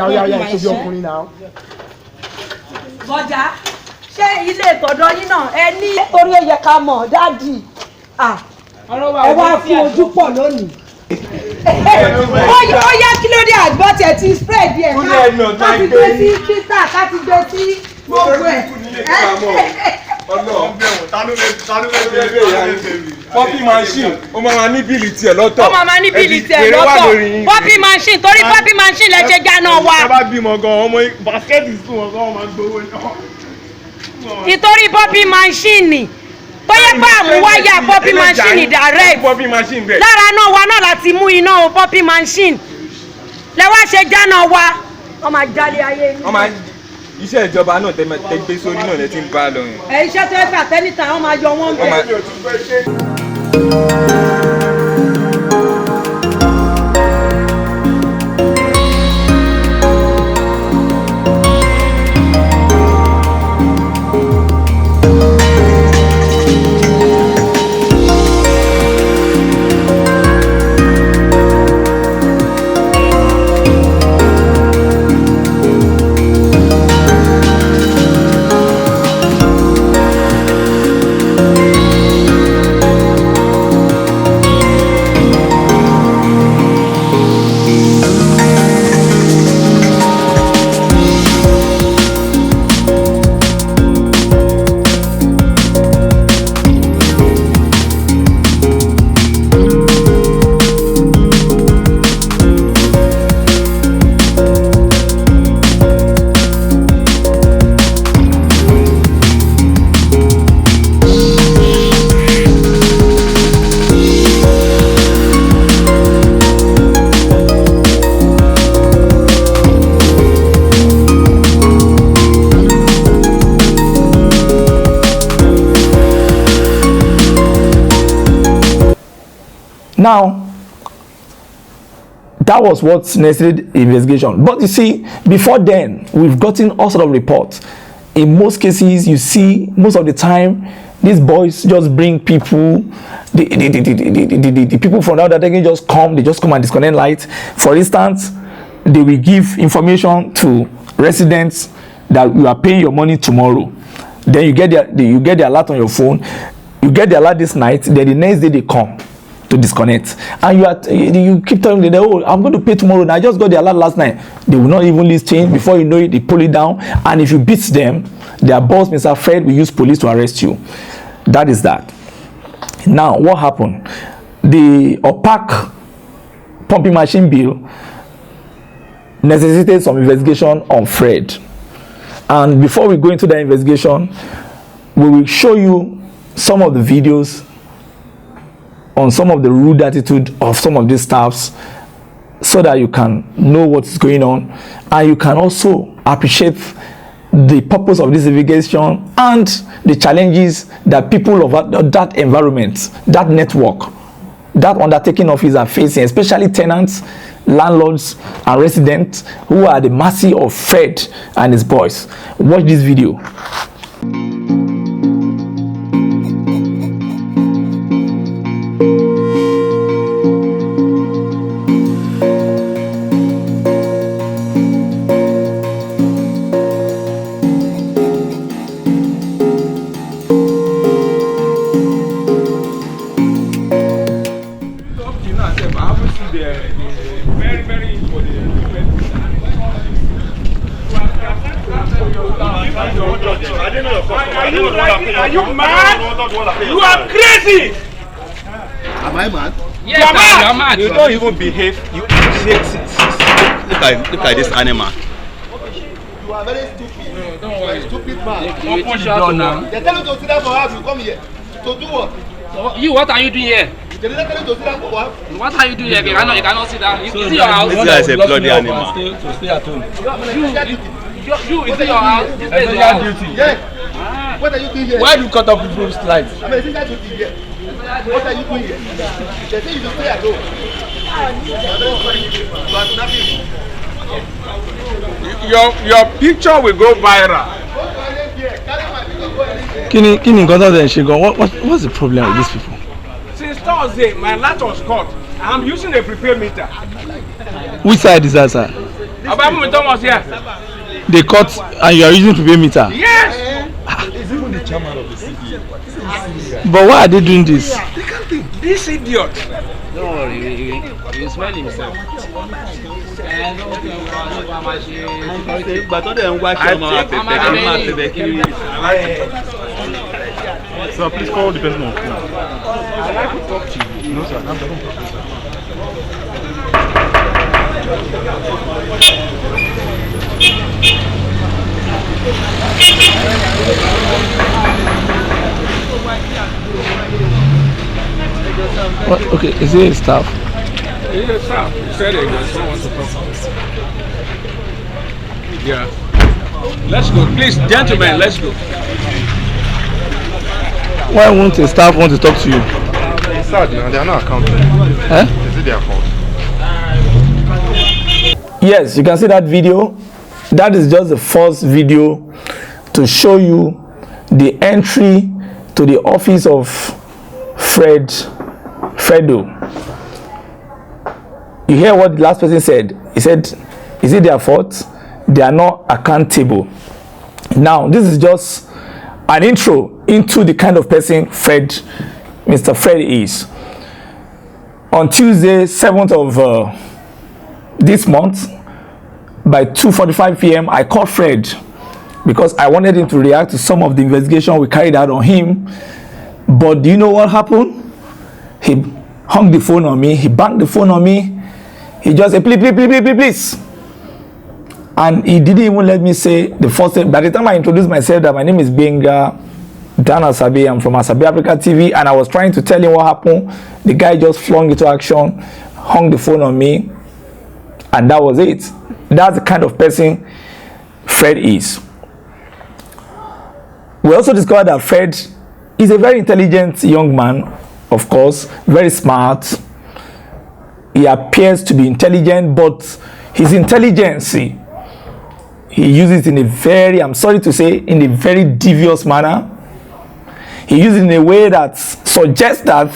oya ìṣojú ọkùnrin náà. Bọ́jà ṣé ilé ìtọ́jọ́ yín náà ẹ ní. Torí ó yẹ ká mọ̀ dáàdì ẹ wá fi ojú pọ̀ lónìí. Ó yẹ kí ló dé àgbọ̀ tẹ̀ ti spread yẹ ká ti gbé sí Twitter ká ti gbé sí gbogbo ẹ̀. Poppy machine ó máa ní bíìlì tiẹ̀ lọ́tọ̀. Ó máa ní bíìlì tiẹ̀ lọ́tọ̀. Poppy machine torí poppy machine lẹ ṣe jáná wa. Ẹ bá bímọ gan ọmọ basket sùn wọn gan máa gbowó náà. Ìtorí poppy machine tó yẹ pé àmúwáyà poppy machine direct. Poppy machine bẹ́ẹ̀. Lára náà wa náà láti mú iná o poppy machine. Lẹ wá ṣe jáná wa. Wọ́n máa jálé ayé yín. Iṣẹ́ ìjọba náà tẹ gbé sórí náà lẹ ti ń bá lọ yẹn. Iṣẹ́ tó yẹ fà tẹ́nìtàn wọ́n máa yọ wọ́n bẹ̀. Now, that was what necessitated investigation. But you see, before then, we've gotten all sort of reports. In most cases, you see, most of the time, these boys just bring people, the people from the undertaking just come and disconnect lights. For instance, they will give information to residents that you are paying your money tomorrow. Then you get the alert on your phone. You get the alert this night, then the next day they come to disconnect, and you keep telling them, oh, I'm going to pay tomorrow. Now I just got the alert last night. They will not even listen. Before you know it, they pull it down, and if you beat them, their boss, Mr. Fred, will use police to arrest you. That is that. Now, what happened? The opaque pumping machine bill necessitated some investigation on Fred, and before we go into the investigation, we will show you some of the videos on some of the rude attitude of some of these staffs, so that you can know what's going on, and you can also appreciate the purpose of this investigation and the challenges that people of that environment, that network, that undertaking office are facing, especially tenants, landlords, and residents who are at the mercy of Fred and his boys. Watch this video. Are you mad? You are crazy! Am I mad? Yes, you are mad. You don't even behave. You look at this animal. You are very stupid. No, don't worry. Stupid man. They tell you to sit down for house, you come here. To do what? So, you, what are you doing here? They tell you to sit down for what? What are you doing here? You cannot sit down. Is it your house? This guy is a bloody animal. To stay at home. You, is it your house? This is your house. Yeah. What are you doing here? Why do you cut off people's lights? I mean, is that duty here? What are you doing here? They say you should stay at home. Your picture will go viral. Kini got out there. What's the problem with these people? Since Thursday, my light was cut. I'm using a prepaid meter. Which side is that, sir? They cut and you are using to pay meter. Yes. It's even the chairman of the city. But why are they doing this? This idiot. Don't worry, he smell himself. So please call the person on phone. I'd like to talk to you. No, sir, I'm talking to you, sir. What? Okay, is he a staff? He's a staff. He said he does not want to talk. Yeah. Let's go. Please, gentlemen, let's go. Why won't a staff want to talk to you? It's sad now, they are not accounting. Eh? Is it their fault? Yes, you can see that video. That is just the first video to show you the entry to the office of Fredo. You hear what the last person said? He said, is it their fault? They are not accountable. Now, this is just an intro into the kind of person Mr. Fred is. On Tuesday, 7th of this month, by 2:45 p.m., I called Fred because I wanted him to react to some of the investigation we carried out on him. But do you know what happened? He hung the phone on me. He banged the phone on me. He just said, please. And he didn't even let me say the first thing. By the time I introduced myself, that my name is Benga Dan Asabe, I'm from Asabe Africa TV, and I was trying to tell him what happened, the guy just flung into action, hung the phone on me, and that was it. That's the kind of person Fred is. We also discovered that Fred is a very intelligent young man, of course, very smart. He appears to be intelligent, but his intelligence, he uses it in a very, I'm sorry to say, in a very devious manner. He uses it in a way that suggests that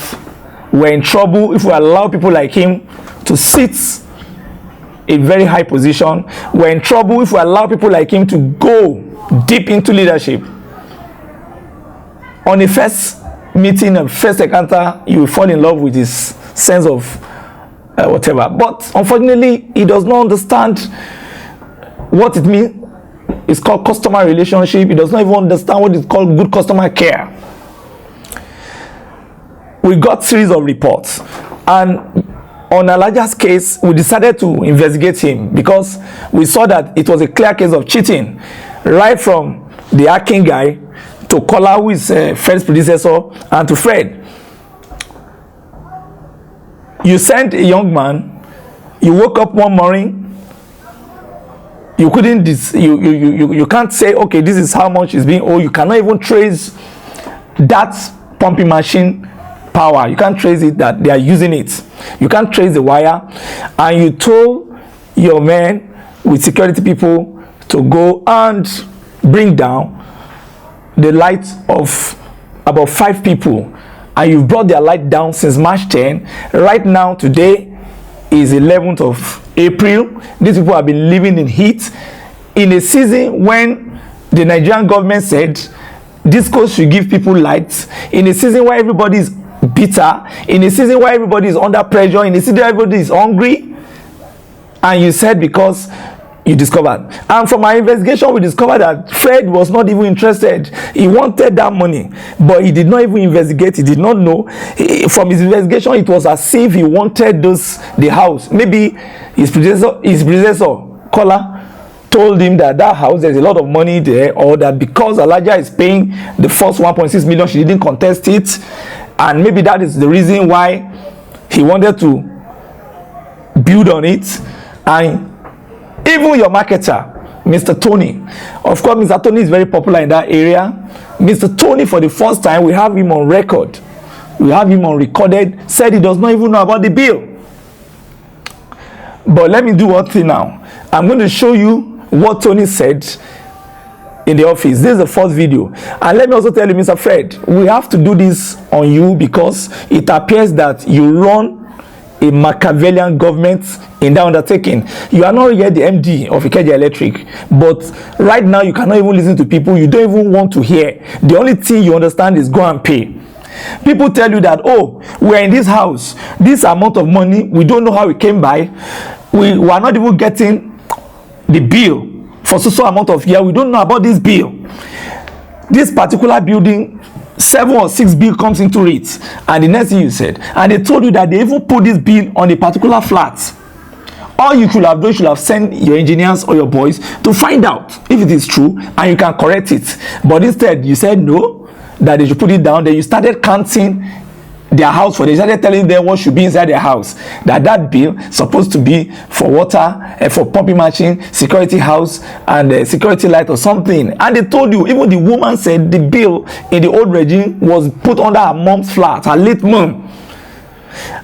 we're in trouble if we allow people like him to sit a very high position. We're in trouble if we allow people like him to go deep into leadership. On a first meeting, a first encounter, you will fall in love with his sense of whatever. But unfortunately, he does not understand what it means. It's called customer relationship. He does not even understand what is called good customer care. We got series of reports, and on Elijah's case, we decided to investigate him because we saw that it was a clear case of cheating, right from the hacking guy to Kola, who is Fred's predecessor, and to Fred. You sent a young man, you woke up one morning, you couldn't, you can't say, okay, this is how much is being owed. You cannot even trace that pumping machine power. You can't trace it, that they are using it. You can't trace the wire. And you told your men with security people to go and bring down the light of about 5 people. And you've brought their light down since March 10. Right now, today is 11th of April. These people have been living in heat in a season when the Nigerian government said disco should give people lights, in a season where everybody is bitter, in a season where everybody is under pressure, in a season where everybody is hungry. And you said because you discovered. And from our investigation, we discovered that Fred was not even interested. He wanted that money, but he did not even investigate. He did not know. From his investigation, it was as if he wanted the house. Maybe his predecessor, Kola, told him that house, there's a lot of money there, or that because Elijah is paying the first 1.6 million, she didn't contest it. And maybe that is the reason why he wanted to build on it. And even your marketer, Mr. Tony, of course, Mr. Tony is very popular in that area. Mr. Tony, for the first time, we have him on record. We have him on recorded, said he does not even know about the bill. But let me do one thing now. I'm going to show you what Tony said in the office. This is the first video. And let me also tell you, Mr. Fred, we have to do this on you because it appears that you run a Machiavellian government in that undertaking. You are not yet the MD of Ikeja Electric, but right now you cannot even listen to people you don't even want to hear. The only thing you understand is go and pay. People tell you that, oh, we're in this house, this amount of money, we don't know how it came by, we are not even getting the bill for so amount of year, we don't know about this bill. This particular building, 7 or 6 bill comes into it, and the next thing you said, and they told you that they even put this bill on a particular flat. All you should have done, you should have sent your engineers or your boys to find out if it is true, and you can correct it. But instead, you said no, that they should put it down. Then you started counting their house for them. You started telling them what should be inside their house. That bill supposed to be for water, for pumping machine, security house, and security light or something. And they told you, even the woman said the bill in the old regime was put under her mom's flat, her late mom.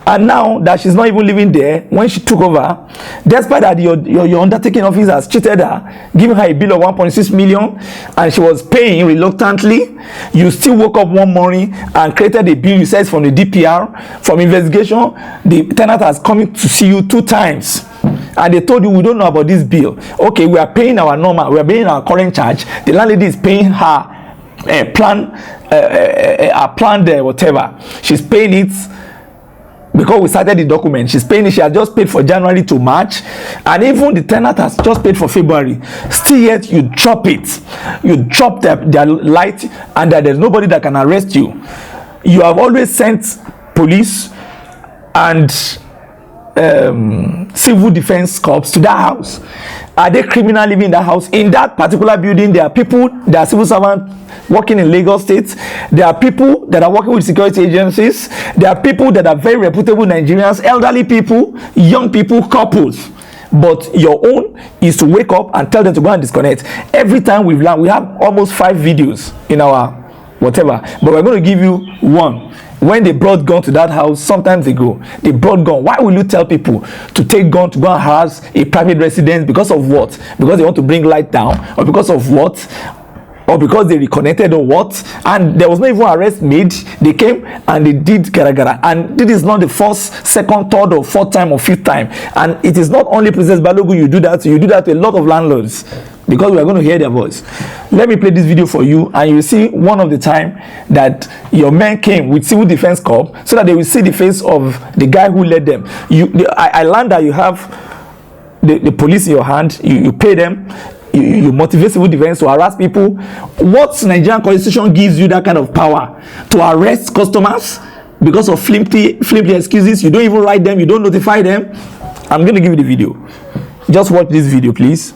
And now that she's not even living there, when she took over, despite that your undertaking office has cheated her, giving her a bill of 1.6 million, and she was paying reluctantly, you still woke up one morning and created a bill you said from the DPR. From investigation, the tenant has come to see you 2 times, and they told you, we don't know about this bill. Okay, we are paying our normal, we are paying our current charge. The landlady is paying her planned whatever. She's paying it because we started the document. She's paying it. She has just paid for January to March, and even the tenant has just paid for February. Still yet you drop it. You drop their light, and that there's nobody that can arrest you. You have always sent police and civil defense corps to that house. Are they criminal living in that house? In that particular building, there are people, there are civil servants working in Lagos State. There are people that are working with security agencies. There are people that are very reputable Nigerians, elderly people, young people, couples. But your own is to wake up and tell them to go and disconnect. Every time we've learned, we have almost 5 videos in our whatever, but we're going to give you one. When they brought gun to that house, sometimes ago, they brought gun. Why will you tell people to take gun to go and harass a private residence? Because of what? Because they want to bring light down, or because of what? Or because they reconnected, or what? And there was no even arrest made. They came and they did gara. And this is not the first, second, third, or fourth time or fifth time. And it is not only Princess Balogun you do that to. You do that to a lot of landlords, because we are going to hear their voice. Let me play this video for you, and you will see one of the time that your men came with civil defense corps, so that they will see the face of the guy who led them. I learned that you have the police in your hand. You pay them. You motivate civil defense to harass people. What Nigerian constitution gives you that kind of power to arrest customers because of flimsy excuses? You don't even write them. You don't notify them. I'm going to give you the video. Just watch this video, please.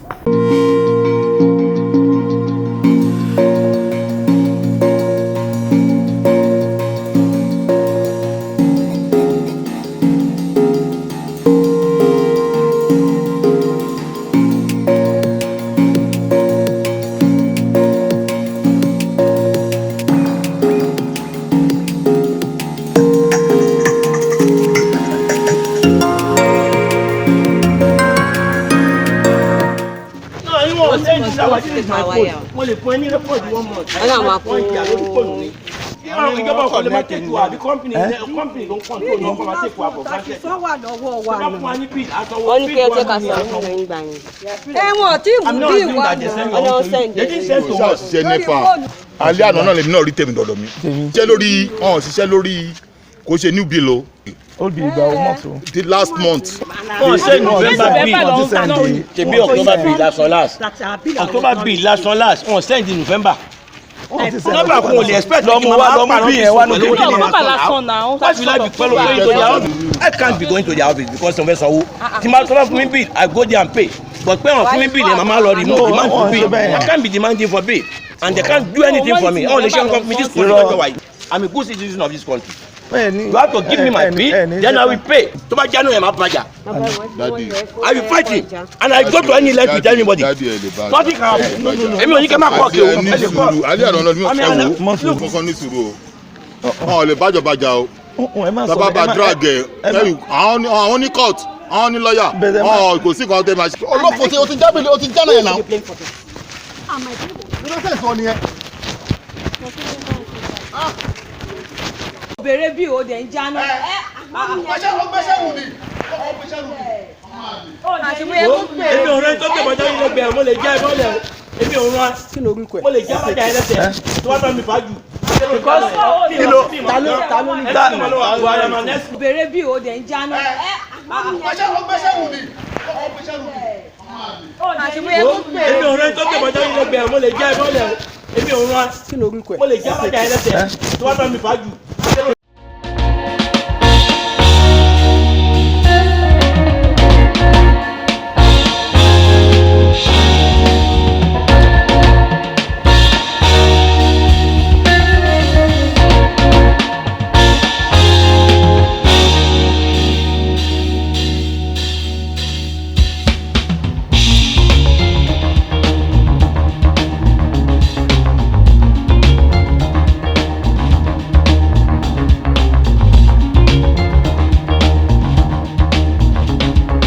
ìjọba ọkọ̀ lè máa tètè wà bí company ló ń control náà kọ́ máa tètè wà bọ̀ fáṣẹ̀. ìjọba fún wa ní pid àtọwọ́ wọ́n ní kí ẹ tẹ́ ká sọ fún mi gbà yín. ẹ̀wọ̀n tí mú bí ìwà ọ̀nà ṣiṣẹ́ nípa alẹ́ àná náà lèmi náà rí tèmi dọ̀dọ̀ mi ṣiṣẹ́ lórí kò ṣe new bill o. Old bill ìgbà owó mọ́tò. The last month. wọ́n ṣe November bill ṣebí October bill last one last wọ́n send in November. November kò lè expect lọ́mú bí yẹn wá lókè ní November last one now. Why should I be going to their office? I can't be going to their office because of sanwó. Tí ma tọ́lá fún mi bill, I go there and pay. But pé wọ́n fún mi bill yẹn màmá lọ remove demand for bill. I can't be demanding for bill, and they can't do anything for me. All the share company this country don't why. I'm a good citizen of this country. You have to give me my bill, then I will pay. Tó bá jánu yẹn máa bàjá. I will fight him, and I go to any length with anybody. Nothing can happen. Èmi ò ní kẹ́ máa kọ́ kí o. Ní sùúrù, alẹ́ àná ni mo fẹ́ wo kọ́kọ́ ní sùúrù o. Ọ̀ lè bájọ̀bájà o. Bàbá bá drag ẹ̀ àwọn ní court, àwọn ní lawyer. Kò sí kan tẹ́ máa ṣe. Olófò tí o ti jábìlì o ti jáná yẹn náà. Kí ló fẹ́ sọ nìyẹn? bèrè bí o dẹ̀ ń jáná. èmi ò rẹ́ tó gbé bọ́jà yín lẹ́gbẹ̀ẹ́ mo lè já ẹ mọ́lẹ̀ o èmi ò rán mo lè já bọ́jà yín lẹ́sẹ̀ tó wá bá mi fàájù. bèrè bí o dẹ̀ ń jáná. èmi ò rẹ́ tó gbé bọ́jà yín lẹ́gbẹ̀ẹ́ mo lè já ẹ mọ́lẹ̀ o èmi ò rán mo lè já bọ́jà yín lẹ́sẹ̀ tó wá bá mi fàájù.